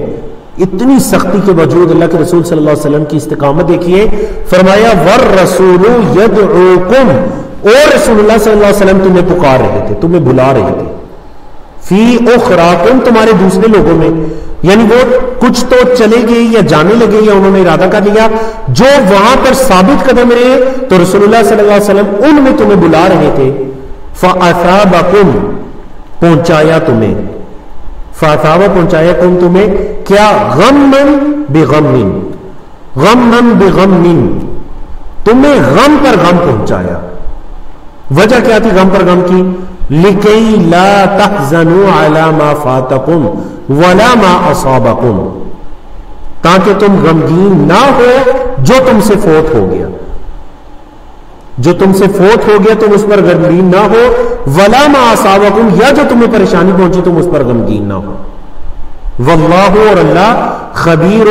اتنی سختی کے باوجود اللہ کے رسول صلی اللہ علیہ وسلم کی استقامت دیکھیے. فرمایا وَالرَّسُولُ يَدْعُوكُمْ، اور رسول اللہ صلی اللہ علیہ وسلم تمہیں پکار رہے تھے، تمہیں بلا رہے تھے. فی اخراکم، تمہارے دوسرے لوگوں میں، یعنی وہ کچھ تو چلے گئے یا جانے لگے یا انہوں نے ارادہ کر لیا، جو وہاں پر ثابت قدم رہے تو رسول اللہ صلی اللہ علیہ وسلم ان میں تمہیں بلا رہے تھے. فَأَثَابَكُمْ، پہنچایا تمہیں، فَأَثَابَ، پہنچایا تمہیں کیا؟ غَمًّا بِغَمٍّ، غَمًّا بِغَمٍّ، تمہیں غم پر غم پہنچایا. وجہ کیا تھی غم پر غم کی؟ لِكَيْ لَا تَحْزَنُوا عَلَى مَا فَاتَكُمْ وَلَا مَا أَصَابَكُمْ، تاکہ تم غمگین نہ ہو جو تم سے فوت ہو گیا، جو تم سے فوت ہو گیا تم اس پر غمگین نہ ہو، وَلَا مَا أَصَابَكُمْ، یا جو تمہیں پریشانی پہنچی تم اس پر غمگین نہ ہو. واللہ، اور اللہ خبیر،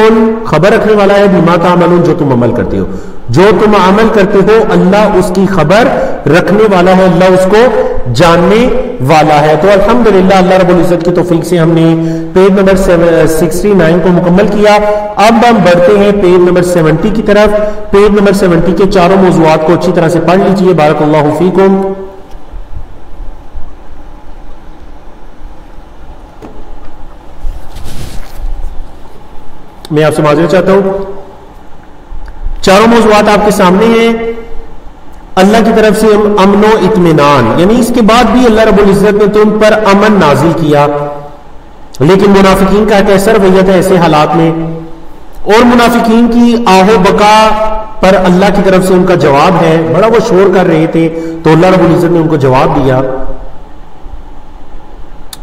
خبر رکھنے والا ہے، بما تعملون، جو تم عمل کرتے ہو، جو تم عمل کرتے ہو اللہ اس کی خبر رکھنے والا ہے، اللہ اس کو جاننے والا ہے. تو الحمدللہ اللہ رب العزت کی توفیق سے ہم نے پیج نمبر 69 کو مکمل کیا. اب ہم بڑھتے ہیں پیج نمبر 70 کی طرف. پیج نمبر 70 کے چاروں موضوعات کو اچھی طرح سے پڑھ لیجئے. بارک اللہ فیکم. میں آپ سے معذرت چاہتا ہوں، چاروں موضوعات آپ کے سامنے ہیں. اللہ کی طرف سے امن و اطمینان، یعنی اس کے بعد بھی اللہ رب العزت نے تم پر امن نازل کیا، لیکن منافقین کا کیسا رویہ تھا ایسے حالات میں، اور منافقین کی آہو بکا پر اللہ کی طرف سے ان کا جواب ہے. بڑا وہ شور کر رہے تھے تو اللہ رب العزت نے ان کو جواب دیا.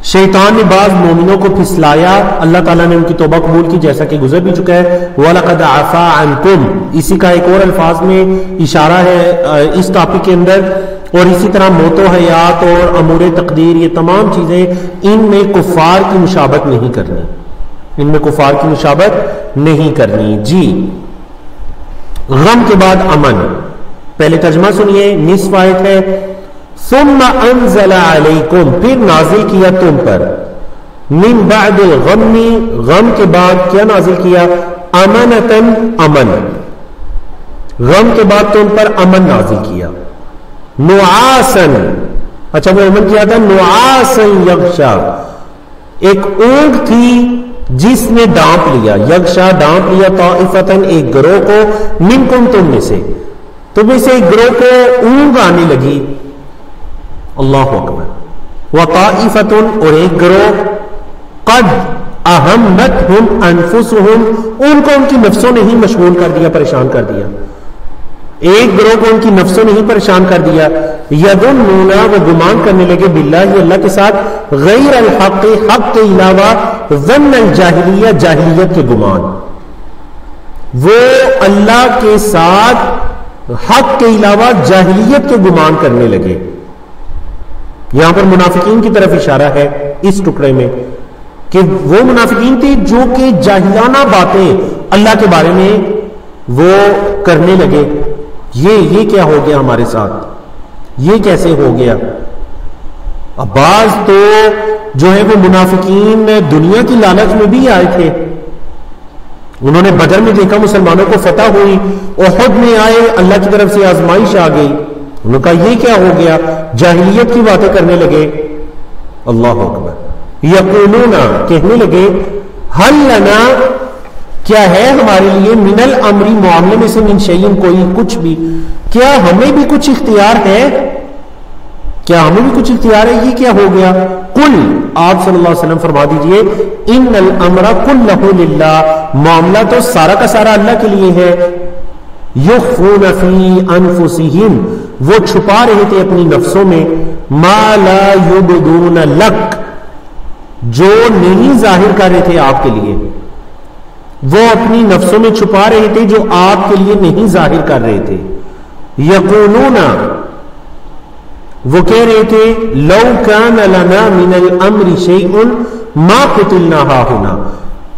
شیطان نے بعض مومنوں کو پھسلایا، اللہ تعالیٰ نے ان کی توبہ قبول کی، جیسا کہ گزر بھی چکا ہے. وَلَقَدْ عَفَا عَنْكُمْ، اسی کا ایک اور الفاظ میں اشارہ ہے اس ٹاپک کے اندر. اور اسی طرح موت و حیات اور امور تقدیر، یہ تمام چیزیں ان میں کفار کی مشابہت نہیں کرنی، ان میں کفار کی مشابہت نہیں کرنی. جی غم کے بعد امن. پہلے ترجمہ سنیے، نصف آیت ہے. ثم انزل علیکم، پھر نازل کیا تم پر، من بعد الغم، غم کے بعد کیا نازل کیا؟ امنتن، امن. غم کے بعد تم پر امن نازل کیا. نعاسن، اچھا وہ امن کیا تھا؟ نعاسن یغشا، ایک اونگ تھی جس نے ڈانپ لیا، یغشا ڈانپ لیا، طائفتن ایک گروہ کو، منکم تم میں سے ایک گروہ کو اونگ آنے لگی. اللہ اکبر. وطائفۃ، اور ایک گروہ، قد اہمتہم انفسہم، ان کو ان کی نفسوں نے ہی مشغول کر دیا، پریشان کر دیا. ایک گروہ کو ان کی نفسوں نے ہی پریشان کر دیا. یظنون، وہ گمان کرنے لگے، باللہ، اللہ کے ساتھ، غیر الحق، حق کے علاوہ، ظن الجاہلیہ، جاہلیت کے گمان. وہ اللہ کے ساتھ حق کے علاوہ جاہلیت کے گمان کرنے لگے. یہاں پر منافقین کی طرف اشارہ ہے اس ٹکڑے میں کہ وہ منافقین تھے جو کہ جاہلانہ باتیں اللہ کے بارے میں وہ کرنے لگے. یہ کیا ہو گیا ہمارے ساتھ، یہ کیسے ہو گیا. اب بعض تو جو ہے وہ منافقین دنیا کی لالچ میں بھی آئے تھے. انہوں نے بدر میں دیکھا مسلمانوں کو فتح ہوئی، احد میں آئے اللہ کی طرف سے آزمائش آ گئی، انہوں نے کہا یہ کیا ہو گیا، جاہلیت کی باتیں کرنے لگے. اللہ اکبر. یقولون، کہنے لگے، حل لنا، کیا ہے ہمارے لیے، من الامر، معاملے میں سے، من شیء، کوئی کچھ بھی، کیا ہمیں بھی کچھ اختیار ہے، کیا ہمیں بھی کچھ اختیار ہے، یہ کیا ہو گیا. قل، آپ صلی اللہ علیہ وسلم فرما دیجئے، ان الامر کلہ للہ، معاملہ تو سارا کا سارا اللہ کے لیے ہے. یخفون فی انفسہم، وہ چھپا رہے تھے اپنی نفسوں میں، ما لا یبدون لک، جو نہیں ظاہر کر رہے تھے آپ کے لیے. وہ اپنی نفسوں میں چھپا رہے تھے جو آپ کے لیے نہیں ظاہر کر رہے تھے. یقولون، وہ کہہ رہے تھے، لو کان لنا من الامر شیء ما قتلنا ہاہنا،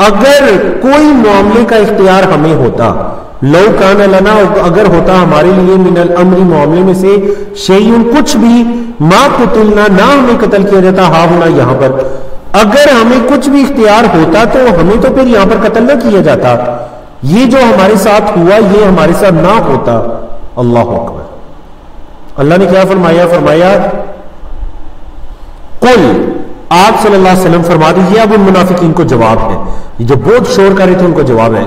اگر کوئی معاملے کا اختیار ہمیں ہوتا، لو کان لنا، اگر ہوتا ہمارے لیے، من الامر، معاملے میں سے، شیء، کچھ بھی، ما قتلنا، نہ ہمیں قتل کیا جاتا، ہاہنا، یہاں پر. اگر ہمیں کچھ بھی اختیار ہوتا تو ہمیں تو پھر یہاں پر قتل نہ کیا جاتا. یہ جو ہمارے ساتھ ہوا یہ ہمارے ساتھ نہ ہوتا. اللہ اکبر. اللہ نے کیا فرمایا، فرمایا قل، آپ صلی اللہ علیہ وسلم فرما دیجیے. اب ان منافقین کو جواب ہے، یہ جو بہت شور کر رہے تھے ان کو جواب ہے.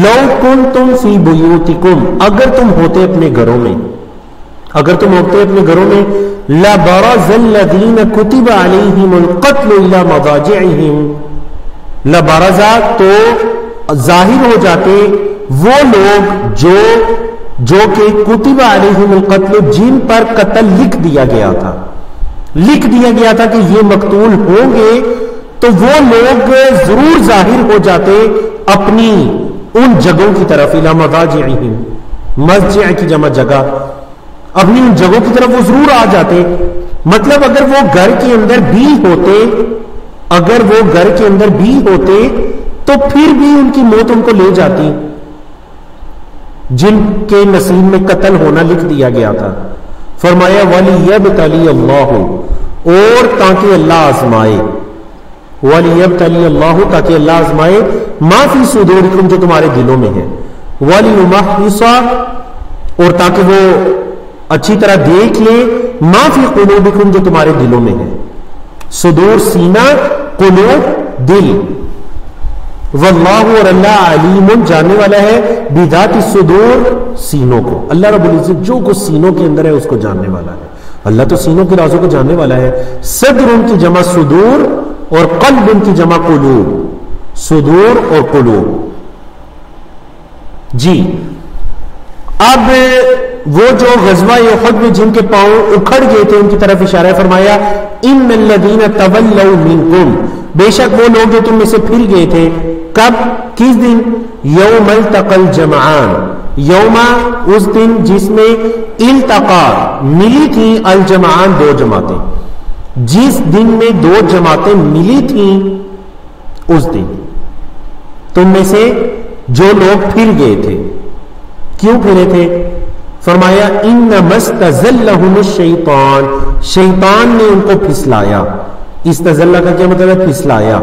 لو کنتم فی بیوتکم، اگر تم ہوتے اپنے گھروں میں، اگر تم ہوتے اپنے گھروں میں، لبرز الذین کتب علیہم القتل الی مضاجعہم، لبرز، تو ظاہر ہو جاتے وہ لوگ جو کہ کتب علیہم القتل، جن پر قتل لکھ دیا گیا تھا، لکھ دیا گیا تھا کہ یہ مقتول ہوں گے، تو وہ لوگ ضرور ظاہر ہو جاتے اپنی ان جگہوں کی طرف. الی مضاجعہم، مضجع کی جمع جگہ، اپنی ان جگہوں کی طرف وہ ضرور آ جاتے. مطلب اگر وہ گھر کے اندر بھی ہوتے، اگر وہ گھر کے اندر بھی ہوتے تو پھر بھی ان کی موت ان کو لے جاتی جن کے نصیب میں قتل ہونا لکھ دیا گیا تھا. فرمایا وَلِيَبْتَلِيَ اللَّهُ، اور تاکہ اللہ آزمائے، وَلِيَبْتَلِيَ اللَّهُ، تاکہ اللہ آزمائے، مَا فِي صُدُورِكُمْ، جو تمہارے دلوں میں ہے، وَلِيُمَحِّصَ، اور تاکہ وہ اچھی طرح دیکھ لے، ما فی قلوبکم، جو تمہارے دلوں میں ہے. صدور سینہ، قلوب دل. واللہ، اور اللہ، علیم، جاننے والا ہے، بذات الصدور، سینوں کو. اللہ رب العزت جو کچھ سینوں کے اندر ہے اس کو جاننے والا ہے. اللہ تو سینوں کے رازوں کو جاننے والا ہے. صدر ان کی جمع صدور، اور قلب ان کی جمع قلوب. صدور اور قلوب. جی اب وہ جو غزوہ احد میں جن کے پاؤں اکھڑ گئے تھے ان کی طرف اشارہ فرمایا، ان الذین تولوا منکم، بے شک وہ لوگ جو تم میں سے پھر گئے تھے. کب، کس دن، یوم التقى الجمعان، یوم، اس دن جس میں، التقا، ملی تھی، الجمعان، دو جماعتیں، جس دن میں دو جماعتیں ملی تھیں اس دن تم میں سے جو لوگ پھر گئے تھے. کیوں پھرے تھے؟ فرمایا انما استزلهم الشیطان، شیطان نے ان کو پھسلایا. استزلہ کا کیا مطلب ہے؟ پھسلایا.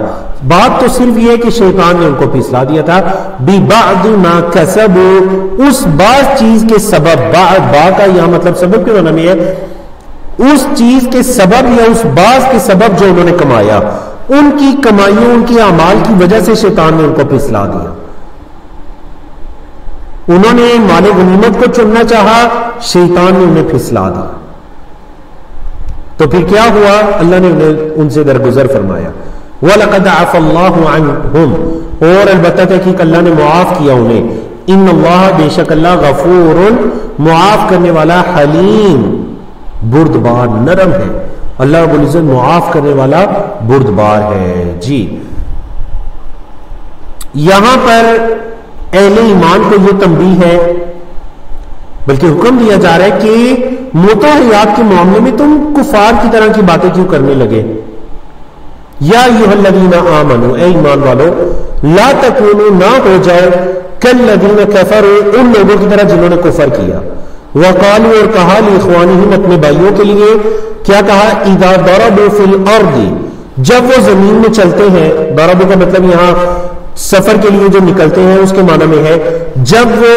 بات تو صرف یہ ہے کہ شیطان نے ان کو پھسلا دیا تھا. ببعض ما کسبوا، اس بعض چیز کے سبب، با کا یہاں مطلب سبب کے معنی میں ہے، اس چیز کے سبب یا اس بعض کے سبب جو انہوں نے کمایا، ان کی کمائیوں، ان کے اعمال کی وجہ سے شیطان نے ان کو پھسلا دیا. انہوں نے مال غنیمت کو چننا چاہا، شیطان نے انہیں پھسلا دیا. تو پھر کیا ہوا؟ اللہ نے ان سے درگزر فرمایا. وَلَقَدْ عَفَى اللَّهُ عَنْهُمْ، اور البتہ تحقیق اللہ نے معاف کیا انہیں. ان اللہ، بے شک اللہ، غفور، معاف کرنے والا، حلیم، بردبار، نرم ہے. اللہ رب العزت معاف کرنے والا، بردبار ہے. جی یہاں پر اہل ایمان کو یہ تنبیہ ہے، بلکہ حکم دیا جا رہا ہے کہ موت و حیات کے معاملے میں تم کفار کی طرح کی باتیں کیوں کرنے لگے. یا ایھا الذین آمنوا، اے ایمان والو، لا تکونوا، نہ ہو جاؤ، کالذین کفروا، ان لوگوں کی طرح جنہوں نے کفر کیا. وقالوا، اور کہا، لاخوانہم، اپنے بھائیوں کے لیے، کیا کہا؟ اذا ضربوا فی الارض، جب وہ زمین میں چلتے ہیں. ضربوا کا مطلب یہاں سفر کے لیے جو نکلتے ہیں اس کے معنی میں ہے جب وہ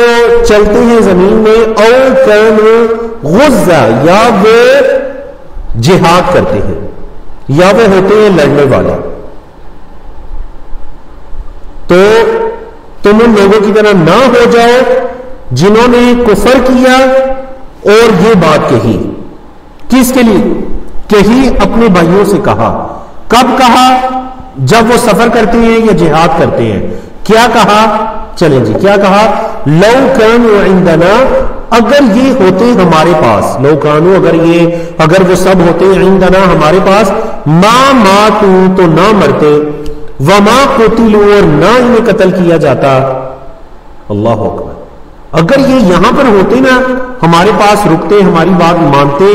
چلتے ہیں زمین میں. او کانوا غزا، یا وہ جہاد کرتے ہیں، یا وہ ہوتے ہیں لڑنے والے. تو تم ان لوگوں کی طرح نہ ہو جاؤ جنہوں نے کفر کیا اور یہ بات کہی. کس کے لیے کہی؟ اپنے بھائیوں سے کہا. کب کہا؟ جب وہ سفر کرتے ہیں یا جہاد کرتے ہیں. کیا کہا؟ چلیں جی، کیا کہا؟ لو کانوا عندنا، اگر یہ ہوتے ہمارے پاس. لو کانوا، اگر وہ سب ہوتے عندنا، ہمارے پاس. ما ماتوا، تو نہ مرتے. وما قتلوا، اور نہ انہیں قتل کیا جاتا. اللہ اکبر. اگر یہ یہاں پر ہوتے نا، ہمارے پاس رکتے، ہماری بات مانتے،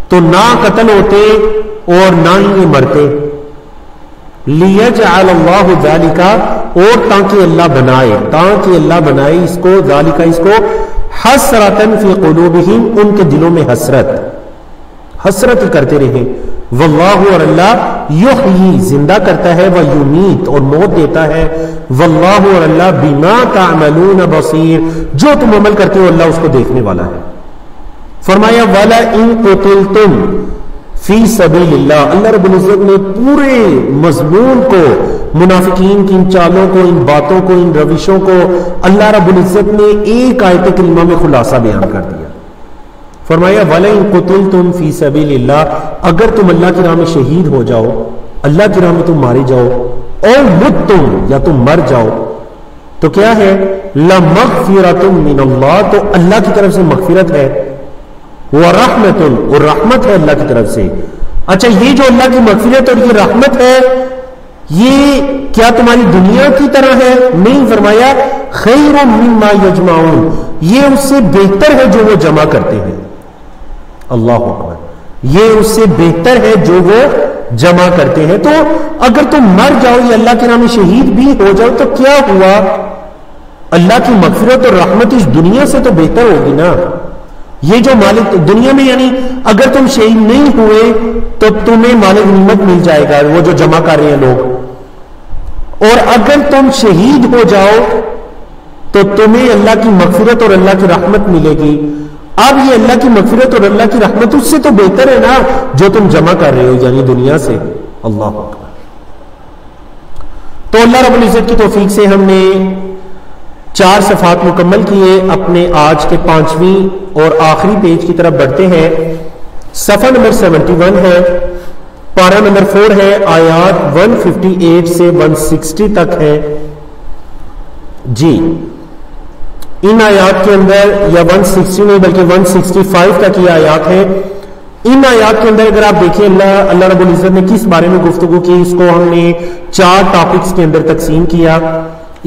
تو نہ قتل ہوتے اور نہ ہی یہ مرتے. لیجعل اللہ ذالک، اور تاکہ اللہ بنائے اس کو، ذالک اس کو، حسرتن فی قلوبہم، ان کے دلوں میں حسرت کرتے رہے. واللہ، اور اللہ، یحیی، زندہ کرتا ہے، ویمیت، اور موت دیتا ہے. واللہ، اور اللہ، بما تعملون بصیر، جو تم عمل کرتے ہو اللہ اس کو دیکھنے والا ہے. فرمایا وَلَئِن قُتِلْتُمْ فی سبیل اللہ. اللہ رب العزت نے پورے مضمون کو، منافقین کی ان چالوں کو، ان باتوں کو، ان روشوں کو اللہ رب العزت نے ایک آیت کریمہ میں خلاصہ بیان کر دیا. فرمایا وَلَئِن قُتِلْتُمْ فی سبیل اللہ، اگر تم اللہ کی راہ میں شہید ہو جاؤ، اللہ کی راہ میں تم مارے جاؤ، او متم، یا تم مر جاؤ، تو کیا ہے؟ لَمَغْفِرَةٌ مِّنَ اللَّهِ، تو اللہ کی طرف سے مغفرت ہے. وَرَحْمَةٌ، اور رحمت ہے اللہ کی طرف سے. اچھا، یہ جو اللہ کی مغفرت اور یہ رحمت ہے، یہ کیا تمہاری دنیا کی طرح ہے؟ نہیں. فرمایا خیر مما یجمعون، یہ اس سے بہتر ہے جو وہ جمع کرتے ہیں. اللہ اکبر. یہ اس سے بہتر ہے جو وہ جمع کرتے ہیں. تو اگر تم مر جاؤ یا اللہ کے نام شہید بھی ہو جاؤ تو کیا ہوا؟ اللہ کی مغفرت اور رحمت اس دنیا سے تو بہتر ہوگی نا. یہ جو مالک دنیا میں، یعنی اگر تم شہید نہیں ہوئے تو تمہیں مالک غنیمت مل جائے گا، وہ جو جمع کر رہے ہیں لوگ. اور اگر تم شہید ہو جاؤ تو تمہیں اللہ کی مغفرت اور اللہ کی رحمت ملے گی. اب یہ اللہ کی مغفرت اور اللہ کی رحمت اس سے تو بہتر ہے نا جو تم جمع کر رہے ہو، یعنی دنیا سے. اللہ اکبر. تو اللہ رب العزت کی توفیق سے ہم نے 4 صفحات مکمل کیے. اپنے آج کے 5ویں اور آخری پیج کی طرف بڑھتے ہیں. صفحہ نمبر 71 ہے، پارہ نمبر 4 ہے، آیات 158 سے 160 تک ہے. جی ان آیات کے اندر، یا 160 نہیں بلکہ 165 تک یہ آیات ہے. ان آیات کے اندر اگر آپ دیکھیں اللہ رب العزت نے کس بارے میں گفتگو کی، اس کو ہم نے 4 ٹاپکس کے اندر تقسیم کیا.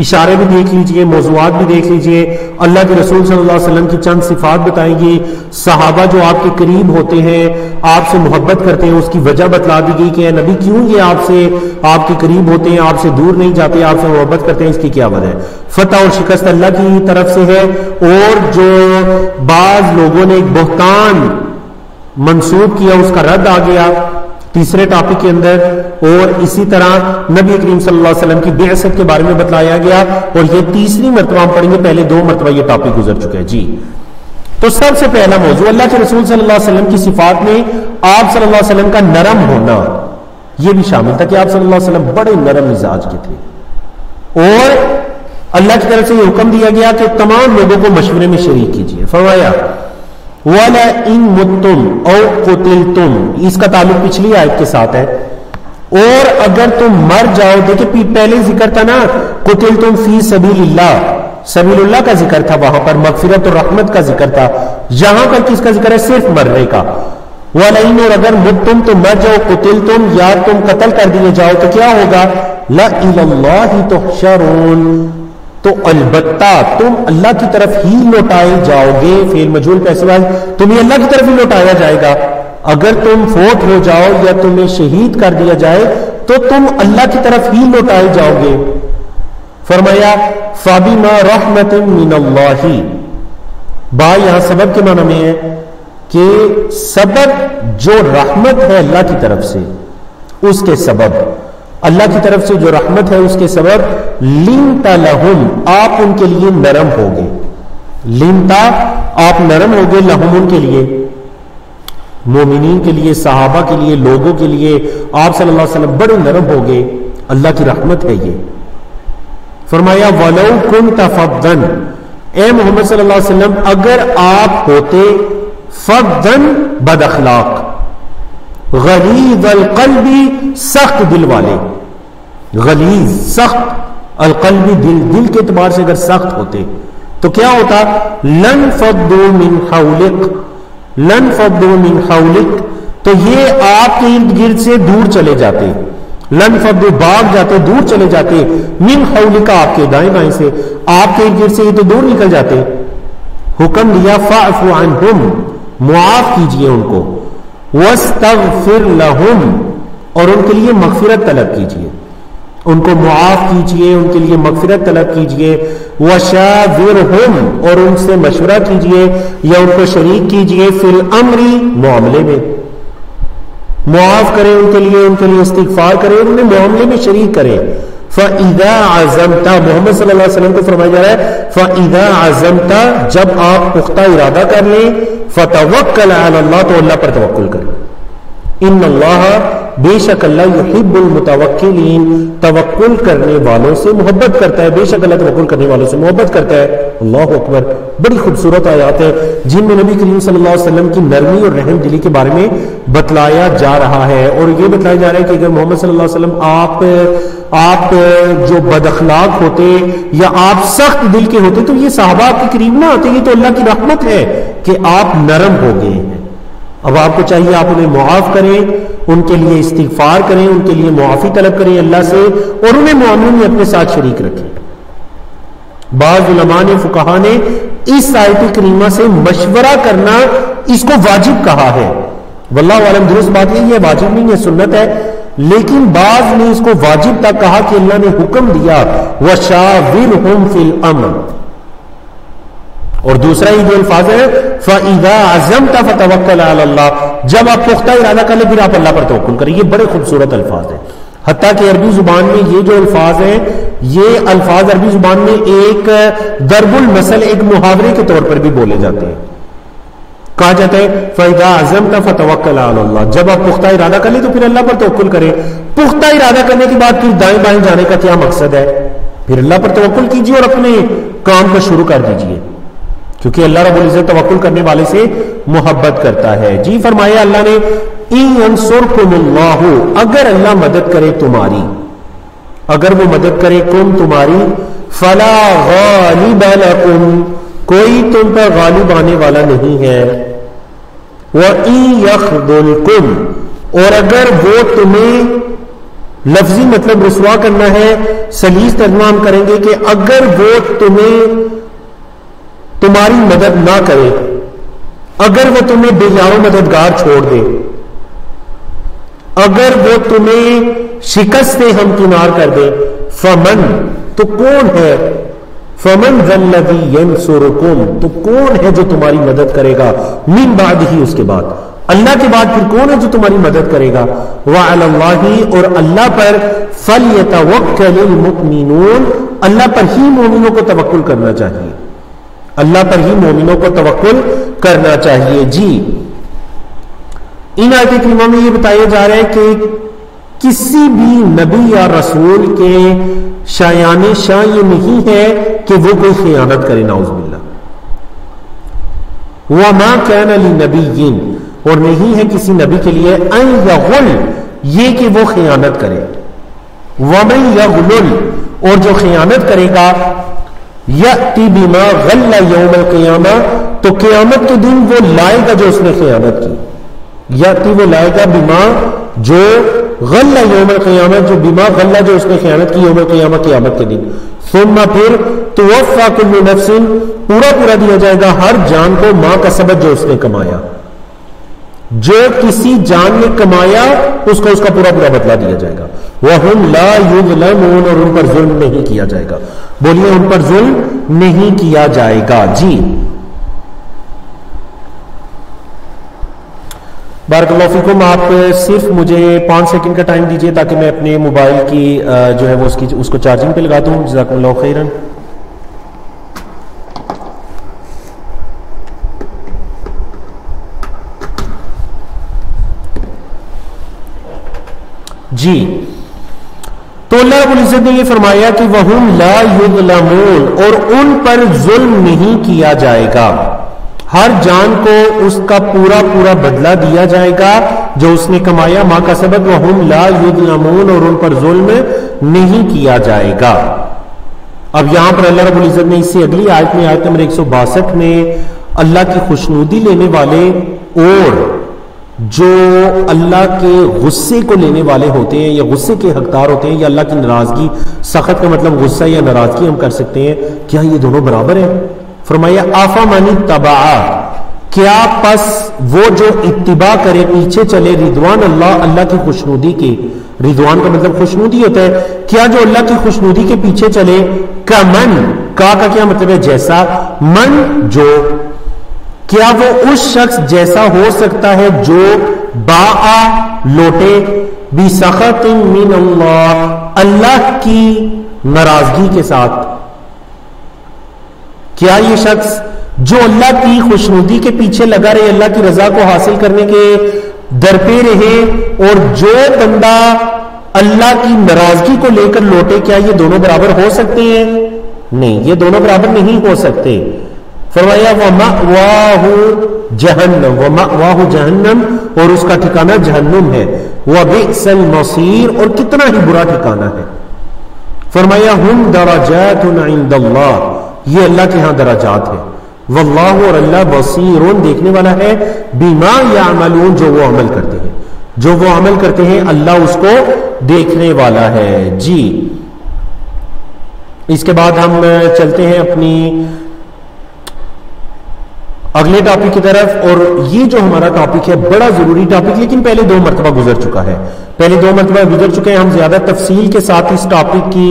اشارے بھی دیکھ لیجئے، موضوعات بھی دیکھ لیجئے. اللہ کے رسول صلی اللہ علیہ وسلم کی چند صفات بتائیں گی. صحابہ جو آپ کے قریب ہوتے ہیں، آپ سے محبت کرتے ہیں، اس کی وجہ بتلا دی گئی کہ اے نبی کیوں یہ آپ کے قریب ہوتے ہیں، آپ سے دور نہیں جاتے، آپ سے محبت کرتے ہیں، اس کی کیا وجہ ہے؟ فتح اور شکست اللہ کی طرف سے ہے. اور جو بعض لوگوں نے ایک بہتان منسوب کیا اس کا رد آ گیا تیسرے ٹاپک کے اندر. اور اسی طرح نبی کریم صلی اللہ علیہ وسلم کی بعثت کے بارے میں بتلایا گیا، اور یہ تیسری مرتبہ ہم پڑھیں گے، پہلے 2 مرتبہ یہ ٹاپک گزر چکا ہے. جی تو سب سے پہلا موضوع اللہ کے رسول صلی اللہ علیہ وسلم کی صفات میں آپ صلی اللہ علیہ وسلم کا نرم ہونا. یہ بھی شامل تھا کہ آپ صلی اللہ علیہ وسلم بڑے نرم مزاج کے تھے، اور اللہ کی طرف سے یہ حکم دیا گیا کہ تمام لوگوں کو مشورے میں شریک کیجیے. فرمایا وَلَئِن مُتُّمْ أَوْ قُتِلْتُمْ، اس کا تعلق پچھلی آیت کے ساتھ ہے، اور اگر تم مر جاؤ، دیکھیں پہلے ذکر تھا نا قتلتم فی سبیل اللہ، سبیل اللہ کا ذکر تھا، وہاں پر مغفرت اور رحمت کا ذکر تھا، یہاں پر کس کا ذکر ہے؟ صرف مرنے کا۔ وَلَئِن، اور اگر مُتُّمْ تم مر جاؤ، قتلتم یا تم قتل کر دیے جاؤ، تو کیا ہوگا؟ لَإِلَى اللَّهِ تُحْشَرُونَ، تو البتہ تم اللہ کی طرف ہی لوٹائے جاؤ گے، فعل مجہول پیسے والا، تمہیں اللہ کی طرف ہی لوٹایا جائے گا۔ اگر تم فوت ہو جاؤ یا تمہیں شہید کر دیا جائے تو تم اللہ کی طرف ہی لوٹائے جاؤ گے۔ فرمایا فَبِمَا رَحْمَةٍ مِّنَ اللَّهِ، با یہاں سبب کے معنی میں ہے کہ سبب جو رحمت ہے اللہ کی طرف سے، اس کے سبب، اللہ کی طرف سے جو رحمت ہے اس کے سبب، لِنْتَ لَهُمْ، آپ ان کے لیے نرم ہوگے، لِنْتَ آپ نرم ہوگے، لَهُمْ ان کے لیے، مومنین کے لیے، صحابہ کے لیے، لوگوں کے لیے آپ صلی اللہ علیہ وسلم بڑے نرم ہوگے، اللہ کی رحمت ہے یہ۔ فرمایا وَلَوْ كُنْتَ فَضًّا، اے محمد صلی اللہ علیہ وسلم اگر آپ ہوتے فَضًّا بد اخلاق، غلیظ القلب سخت دل والے، غلیظ سخت، القلب دل کے اعتبار سے اگر سخت ہوتے تو کیا ہوتا؟ لن فضوا من حولک، لن فضوا من حولک، تو یہ آپ کے ارد گرد سے دور چلے جاتے، لن فضوا بھاگ جاتے، دور چلے جاتے، من حولک آپ کے دائیں بائیں سے، آپ کے ارد گرد سے یہ تو دور نکل جاتے۔ حکم دیا فاعف عنہم، معاف کیجئے ان کو، واستغفر لہم، اور ان کے لیے مغفرت طلب کیجئے، ان کو معاف کیجئے، ان کے لیے مغفرت طلب کیجئے، وشاورہم، اور ان سے مشورہ کیجئے یا ان کو شریک کیجئے، فی الامر، معاملے میں، معاف کریں ان کے لیے استغفار کریں، انہیں معاملے میں شریک کریں۔ فَإِذَا عَزَمْتَ، محمد صلی اللہ علیہ وسلم کو فرمایا جا رہا ہے فَإِذَا عَزَمْتَ، جب آپ پختہ ارادہ کر لیں، فَتَوَكَّلْ عَلَى اللَّهِ، تو اللہ پر توکل کریں، ان اللہ، بے شک اللہ، یحب المتوکلین، توکل کرنے والوں سے محبت کرتا ہے، بے شک اللہ توکل کرنے والوں سے محبت کرتا ہے۔ اللہ اکبر، بڑی خوبصورت آیات ہیں جن میں نبی کریم صلی اللہ علیہ وسلم کی نرمی اور رحم دلی کے بارے میں بتلایا جا رہا ہے، اور یہ بتلایا جا رہا ہے کہ اگر محمد صلی اللہ علیہ وسلم آپ جو بد اخلاق ہوتے یا آپ سخت دل کے ہوتے تو یہ صحابہ آپ کے قریب نہ آتے، یہ تو اللہ کی رحمت ہے کہ آپ نرم ہو گئے ہیں۔ اب آپ کو چاہیے آپ انہیں معاف کریں، ان کے لیے استغفار کریں، ان کے لیے معافی طلب کریں اللہ سے، اور انہیں معاملے میں اپنے ساتھ شریک رکھیں۔ بعض علماء نے، فقہا نے اس آیت کریمہ سے مشورہ کرنا اس کو واجب کہا ہے، واللہ عالم درست بات یہ واجب نہیں ہے، سنت ہے، لیکن بعض نے اس کو واجب تک کہا کہ اللہ نے حکم دیا وَشَاوِرْهُمْ فِي الْأَمْرِ، اور دوسرا ہی جو الفاظ ہے فَإِذَا عَزَمْتَ فَتَوَكَّلْ عَلَى اللَّهِ، جب آپ پختہ ارادہ کر لیں پھر آپ اللہ پر توکل کریں۔ یہ بڑے خوبصورت الفاظ ہیں، حتیٰ کہ عربی زبان میں یہ جو الفاظ ہیں، یہ الفاظ عربی زبان میں ایک ضرب المثل، ایک محاورے کے طور پر بھی بولے جاتے ہیں۔ کہا جاتا ہے فَإِذَا عَزَمْتَ فَتَوَكَّلْ عَلَى اللَّهِ، جب آپ پختہ ارادہ کر لیں تو پھر اللہ پر توکل کریں۔ پختہ ارادہ کرنے کے بعد پھر دائیں بائیں جانے کا کیا مقصد ہے؟ پھر اللہ پر توکل کیجیے اور اپنے کام کو شروع کر دیجیے، کیونکہ اللہ رب العزت توکل کرنے والے سے محبت کرتا ہے۔ جی فرمایا اللہ نے اِن يَنْصُرْكُمُ اللَّهُ، اگر اللہ مدد کرے تمہاری، اگر وہ مدد کرے کم تمہاری، فَلَا غَالِبَ لَكُمْ، کوئی تم پر غالب آنے والا نہیں ہے، وَإِن يَخْذُلْكُمْ، اور اگر وہ تمہیں، لفظی مطلب رسوا کرنا ہے، سلیس ترجمہ ہم کریں گے کہ اگر وہ تمہاری مدد نہ کرے، اگر وہ تمہیں بے یار و مددگار چھوڑ دے، اگر وہ تمہیں شکست ہمکنار کر دے، فمن، تو کون ہے، فمن ذا الذی ینصرکم، تو کون ہے جو تمہاری مدد کرے گا، من بعد ہی، اس کے بعد، اللہ کے بعد پھر کون ہے جو تمہاری مدد کرے گا، وعلی اللہ، اور اللہ پر، فلیتوکل المؤمنون، اللہ پر ہی مومنوں کو توکل کرنا چاہیے، اللہ پر ہی مومنوں کو توکل کرنا چاہیے۔ جی ان آیت کریمہ میں یہ بتایا جا رہا ہے کہ کسی بھی نبی یا رسول کے شایان شان یہ نہیں ہے کہ وہ کوئی خیانت کرے، نعوذ باللہ۔ وما كان لنبی، اور نہیں ہے کسی نبی کے لیے ان یغل، یہ کہ وہ خیانت کرے، ومن یغلل، اور جو خیانت کرے گا، یأتی بما غل یوم القیامہ، تو قیامت کے دن وہ لائے گا جو اس نے خیانت کی، یأتی وہ لائے گا بما جو غل یوم القیامہ، جو بما غل جو اس نے خیانت کی یوم القیامہ قیامت کے دن، ثم پھر توفی کل نفس، پورا دیا جائے گا ہر جان کو ما کسبت جو اس نے کمایا، جو کسی جان نے کمایا اس کو اس کا پورا بدلہ دیا جائے گا، وَهُمْ لَا يُظْلَمُونَ، اور ان پر ظلم نہیں کیا جائے گا، بولیے ان پر ظلم نہیں کیا جائے گا۔ جی بارک اللہ فیکم، آپ صرف مجھے 5 سیکنڈ کا ٹائم دیجئے تاکہ میں اپنے موبائل کی جو ہے وہ اس کو چارجنگ پہ لگا دوں۔ جزاکم اللہ خیرن۔ جی تو اللہ رب العزت نے یہ فرمایا کہ وَهُمْ لَا يُظْلَمُونَ، اور ان پر ظلم نہیں کیا جائے گا، ہر جان کو اس کا پورا بدلہ دیا جائے گا جو اس نے کمایا، ما کا سبب وَهُمْ لَا يُظْلَمُونَ، اور ان پر ظلم نہیں کیا جائے گا۔ اب یہاں پر اللہ رب العزت نے اس سے اگلی آیت میں، آیت نمبر 162 میں، اللہ کی خوشنودی لینے والے اور جو اللہ کے غصے کو لینے والے ہوتے ہیں یا غصے کے حقدار ہوتے ہیں، یا اللہ کی ناراضگی، سخط کا مطلب غصہ یا ناراضگی ہم کر سکتے ہیں، کیا یہ دونوں برابر ہیں؟ فرمایا آفامن اتبع، کیا پس وہ جو اتباع کرے، پیچھے چلے، رضوان اللہ کی خوشنودی کے، رضوان کا مطلب خوشنودی ہوتا ہے، کیا جو اللہ کی خوشنودی کے پیچھے چلے، کمن کا کیا مطلب ہے؟ جیسا، من جو، کیا وہ اس شخص جیسا ہو سکتا ہے جو باء لوٹے بسخط من اللہ کی ناراضگی کے ساتھ؟ کیا یہ شخص جو اللہ کی خوشنودی کے پیچھے لگا رہے، اللہ کی رضا کو حاصل کرنے کے در پہ رہے، اور جو بندہ اللہ کی ناراضگی کو لے کر لوٹے، کیا یہ دونوں برابر ہو سکتے ہیں؟ نہیں، یہ دونوں برابر نہیں ہو سکتے۔ فرمایا وَمَأْوَاهُ جَهَنَّمُ، وَمَأْوَاهُ جَهَنَّمُ، اور اس کا ٹھکانہ جہنم ہے، وَبِئْسَ الْمَصِيرُ، اور کتنا ہی برا ٹھکانہ ہے۔ فرمایا ہم درجات عند اللہ، یہ اللہ کے ہاں درجات ہے، واللہ، اور اللہ بصیر، دیکھنے والا ہے، بما یعملون، جو وہ عمل کرتے ہیں، جو وہ عمل کرتے ہیں اللہ اس کو دیکھنے والا ہے۔ جی اس کے بعد ہم چلتے ہیں اپنی اگلے ٹاپک کی طرف، اور یہ جو ہمارا ٹاپک ہے بڑا ضروری ٹاپک، لیکن پہلے 2 مرتبہ گزر چکا ہے، پہلے 2 مرتبہ گزر چکے ہیں۔ ہم زیادہ تفصیل کے ساتھ اس ٹاپک کی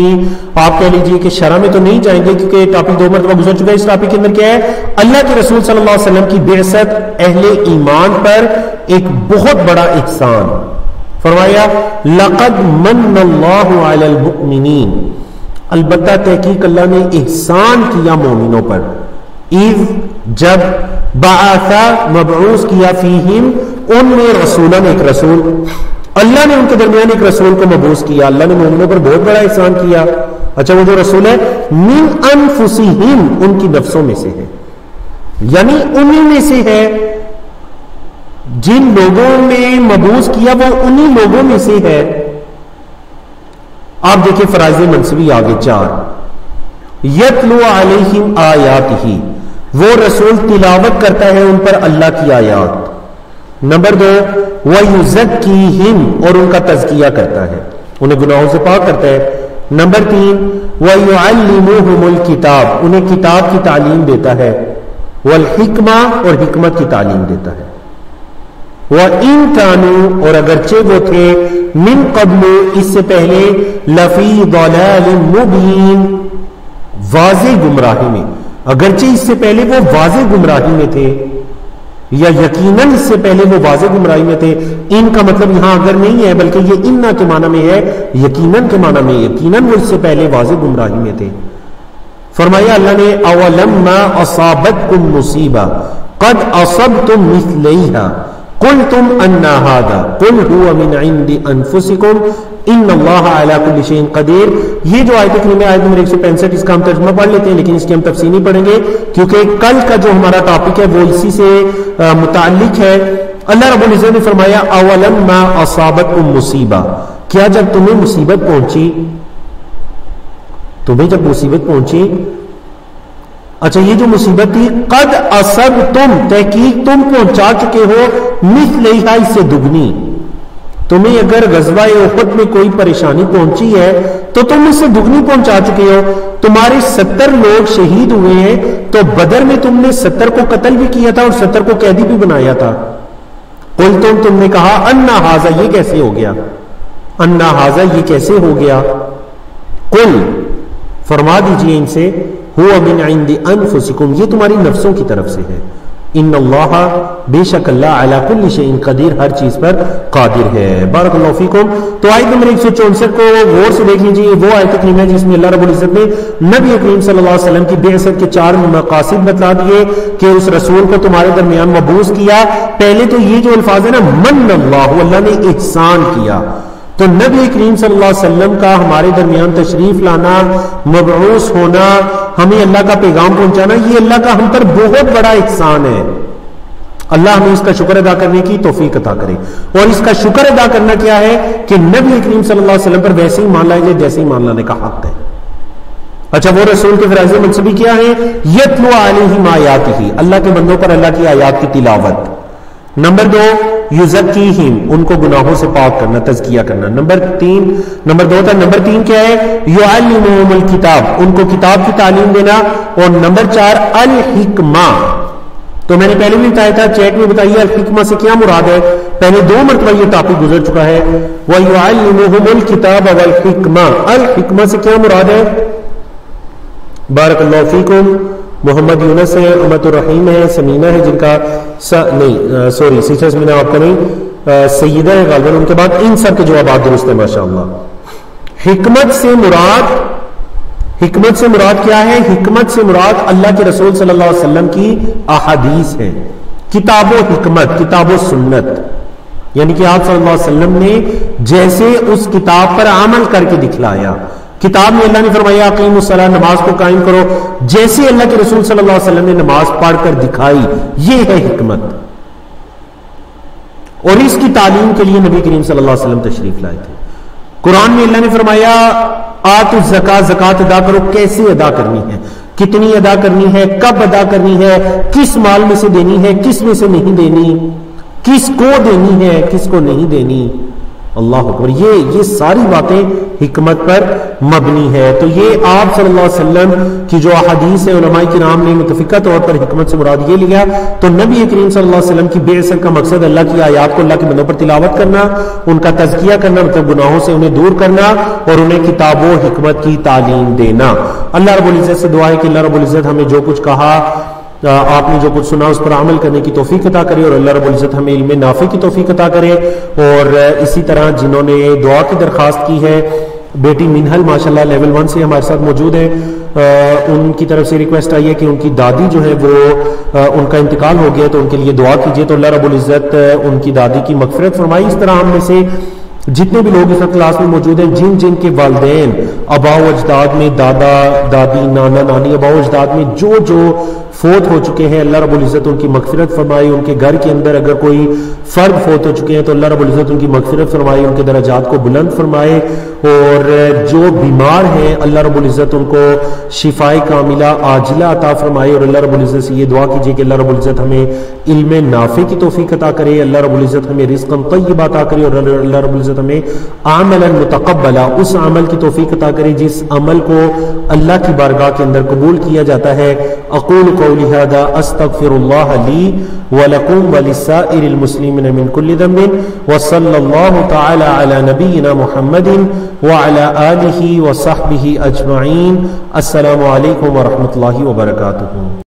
آپ کہہ لیجئے کہ شرح میں تو نہیں جائیں گے، کیونکہ ٹاپک 2 مرتبہ گزر چکا ہے۔ اس ٹاپک کے اندر کیا ہے؟ اللہ کے رسول صلی اللہ علیہ وسلم کی بعثت اہل ایمان پر ایک بہت بڑا احسان۔ فرمایا لقد من اللہ علی المؤمنین، البتہ تحقیق اللہ نے احسان کیا مومنوں پر، اذ جب، بعثا مبعوث کیا، فیہم ان میں، رسولن ایک رسول، اللہ نے ان کے درمیان ایک رسول کو مبعوث کیا، اللہ نے مومنوں پر بہت بڑا احسان کیا۔ اچھا وہ جو رسول ہے من انفسہم، ان کی نفسوں میں سے ہے، یعنی انہی میں سے ہے، جن لوگوں نے مبعوث کیا وہ انہی لوگوں میں سے ہے۔ آپ دیکھیں فرائض منصبی آگے 4، یتلو علیہم آیاتہ، وہ رسول تلاوت کرتا ہے ان پر اللہ کی آیات۔ نمبر 2، وَيُزَكِّيهِمْ، اور ان کا تزکیہ کرتا ہے، انہیں گناہوں سے پاک کرتا ہے۔ نمبر 3، وَيُعَلِّمُهُمُ الْكِتَابَ، انہیں کتاب کی تعلیم دیتا ہے، وَالْحِکْمَةَ، اور حکمت کی تعلیم دیتا ہے۔ وَإِن كَانُوا، اور اگرچہ وہ تھے، مِن قَبْلُ، اس سے پہلے، لَفِي ضَلَالٍ مُبِينٍ، واضح گمراہی میں، اگرچہ اس سے پہلے وہ واضح گمراہی میں تھے، یا یقیناً اس سے پہلے وہ واضح گمراہی میں تھے۔ ان کا مطلب یہاں اگر نہیں ہے بلکہ یہ انّا کے معنی میں ہے، یقیناً کے معنی میں، یقیناً وہ اس سے پہلے واضح گمراہی میں تھے۔ فرمایا اللہ نے اولما اصابتکم مصیبہ قد اصبتم مثلیہا قلتم ان ھذا قل هو من عند انفسکم ان اللہ علی کل شیء قدیر. یہ جو آیت کریمہ آیت نمبر 165 اس کا ہم ترجمہ پڑھ لیتے ہیں، لیکن اس کی ہم تفصیل نہیں پڑھیں گے کیونکہ کل کا جو ہمارا ٹاپک ہے وہ اسی سے متعلق ہے. اللہ رب العزت نے فرمایا اولما اصابتکم مصیبہ، کیا جب تمہیں مصیبت پہنچی، تمہیں جب مصیبت پہنچی، اچھا یہ جو مصیبت تھی، قد اصبتم، تحقیق تم پہنچا چکے ہو، مثلہا، اس سے دگنی. تمہیں اگر غزوہ احد میں کوئی پریشانی پہنچی ہے تو تم اس سے دگنی پہنچا چکے ہو. تمہارے 70 لوگ شہید ہوئے ہیں تو بدر میں تم نے 70 کو قتل بھی کیا تھا اور 70 کو قیدی بھی بنایا تھا. قلتم، تم نے کہا، انا ھذا، یہ کیسے ہو گیا، انا ھذا، یہ کیسے ہو گیا. قل، فرما دیجئے ان سے، هو من عند انفسکم، یہ تمہاری نفسوں کی طرف سے ہے. ان اللہ، بے شک اللہ، علی کل شیء قدیر، ہر چیز پر قادر ہے. بارک اللہ فیکم. تو آیت نمبر 164 کو غور سے دیکھ لیجیے. وہ آیت کریمہ ہے جس میں اللہ رب العزت نے نبی کریم صلی اللہ علیہ وسلم کی بعثت کے 4 مقاصد بتلا دیے کہ اس رسول کو تمہارے درمیان مبعوث کیا. پہلے تو یہ جو الفاظ ہے نا، من اللہ، اللہ نے احسان کیا. تو نبی کریم صلی اللہ علیہ وسلم کا ہمارے درمیان تشریف لانا، مبعوث ہونا، ہمیں اللہ کا پیغام پہنچانا، یہ اللہ کا ہم پر بہت بڑا احسان ہے. اللہ ہمیں اس کا شکر ادا کرنے کی توفیق عطا کرے. اور اس کا شکر ادا کرنا کیا ہے کہ نبی کریم صلی اللہ علیہ وسلم پر ویسے ہی مان لایا جائے جیسے ہی مان لانے کا حق ہے. اچھا، وہ رسول کے فرائض منصبی کیا ہے؟ یتلو علیہم آیاتہ، اللہ کے بندوں پر اللہ کی آیات کی تلاوت. نمبر 2، یزکیہم، ان کو گناہوں سے پاک کرنا، تزکیہ کرنا. نمبر 2 تھا. نمبر 3 کیا ہے؟ یعلمہم الکتاب، ان کو کتاب کی تعلیم دینا. اور نمبر 4 الحکمہ. تو میں نے پہلے بھی بتایا تھا، چیٹ میں بتائیے الحکمہ سے کیا مراد ہے. پہلے 2 مرتبہ یہ ٹاپک گزر چکا ہے. وَيُعَلِّمُهُمُ الْكِتَابَ وَالْحِکْمَةَ، الحکمہ سے کیا مراد ہے؟ بارک اللہ فیکم. محمد یونس ہے، امت الرحیم ہے، سمینہ ہے جن کا سیچر سمینہ آپ کا نہیں، سیدہ ہے غالباً. ان کے بعد ان سب کے جوابات درست ہیں ماشاءاللہ. حکمت سے مراد کیا ہے؟ حکمت سے مراد اللہ کے رسول صلی اللہ علیہ وسلم کی احادیث ہے. کتاب و حکمت، کتاب و سنت، یعنی کہ آپ صلی اللہ علیہ وسلم نے جیسے اس کتاب پر عمل کر کے دکھلایا. کتاب میں اللہ نے فرمایا اقیموا الصلاۃ، نماز کو قائم کرو، جیسے اللہ کے رسول صلی اللہ علیہ وسلم نے نماز پڑھ کر دکھائی، یہ ہے حکمت. اور اس کی تعلیم کے لیے نبی کریم صلی اللہ علیہ وسلم تشریف لائے تھے. قرآن میں اللہ نے فرمایا آتوا الزکاۃ، زکات ادا کرو. کیسے ادا کرنی ہے، کتنی ادا کرنی ہے، کب ادا کرنی ہے، کس مال میں سے دینی ہے، کس میں سے نہیں دینی، کس کو دینی ہے، کس کو نہیں دینی. اللہ اکبر. یہ ساری باتیں حکمت پر مبنی ہے. تو یہ آپ صلی اللہ علیہ وسلم کی جو احادیث ہے، علماء کرام نے متفقہ طور پر حکمت سے مراد یہ لیا. تو نبی کریم صلی اللہ علیہ وسلم کی بعثت کا مقصد اللہ کی آیات کو اللہ کے بندوں پر تلاوت کرنا، ان کا تزکیہ کرنا، مطلب گناہوں سے انہیں دور کرنا، اور انہیں کتاب و حکمت کی تعلیم دینا. اللہ رب العزت سے دعا ہے کہ اللہ رب العزت ہمیں جو کچھ کہا، آپ نے جو کچھ سنا، اس پر عمل کرنے کی توفیق عطا کرے، اور اللہ رب العزت ہمیں علم نافع کی توفیق عطا کرے. اور اسی طرح جنہوں نے دعا کی درخواست کی ہے، بیٹی منہل ماشاءاللہ لیول 1 سے ہمارے ساتھ موجود ہے، ان کی طرف سے ریکویسٹ آئی ہے کہ ان کی دادی جو ہے وہ ان کا انتقال ہو گیا، تو ان کے لیے دعا کیجیے. تو اللہ رب العزت ان کی دادی کی مغفرت فرمائی. اس طرح ہم میں سے جتنے بھی لوگ اس وقت کلاس میں موجود ہیں، جن جن کے والدین، آباء و اجداد میں، دادا دادی، نانا نانی، آباء و اجداد میں جو فوت ہو چکے ہیں، اللہ رب العزت ان کی مغفرت فرمائی. ان کے گھر کے اندر اگر کوئی فرد فوت ہو چکے ہیں تو اللہ رب العزت ان کی مغفرت فرمائی، ان کے درجات کو بلند فرمائے. اور جو بیمار ہیں اللہ رب العزت ان کو شفائے کاملہ عاجلہ عطا فرمائے. اور اللہ رب العزت سے یہ دعا کیجیے کہ اللہ رب العزت ہمیں علم نافع کی توفیق عطا کرے، اللہ رب العزت ہمیں رزق طیب عطا کرے، اور اللہ رب العزت ہمیں عملا متقبلا، اس عمل کی توفیق عطا کرے جس عمل کو اللہ کی بارگاہ کے اندر قبول کیا جاتا ہے. اقول قولی ھذا استغفر اللہ لی ولکم ولسائر المسلمین من کل ذنب، وصلی اللہ تعالی علی نبینا محمد وعلى آلہ وصحبہ اجمعین. السلام علیکم ورحمۃ اللہ وبرکاتہ.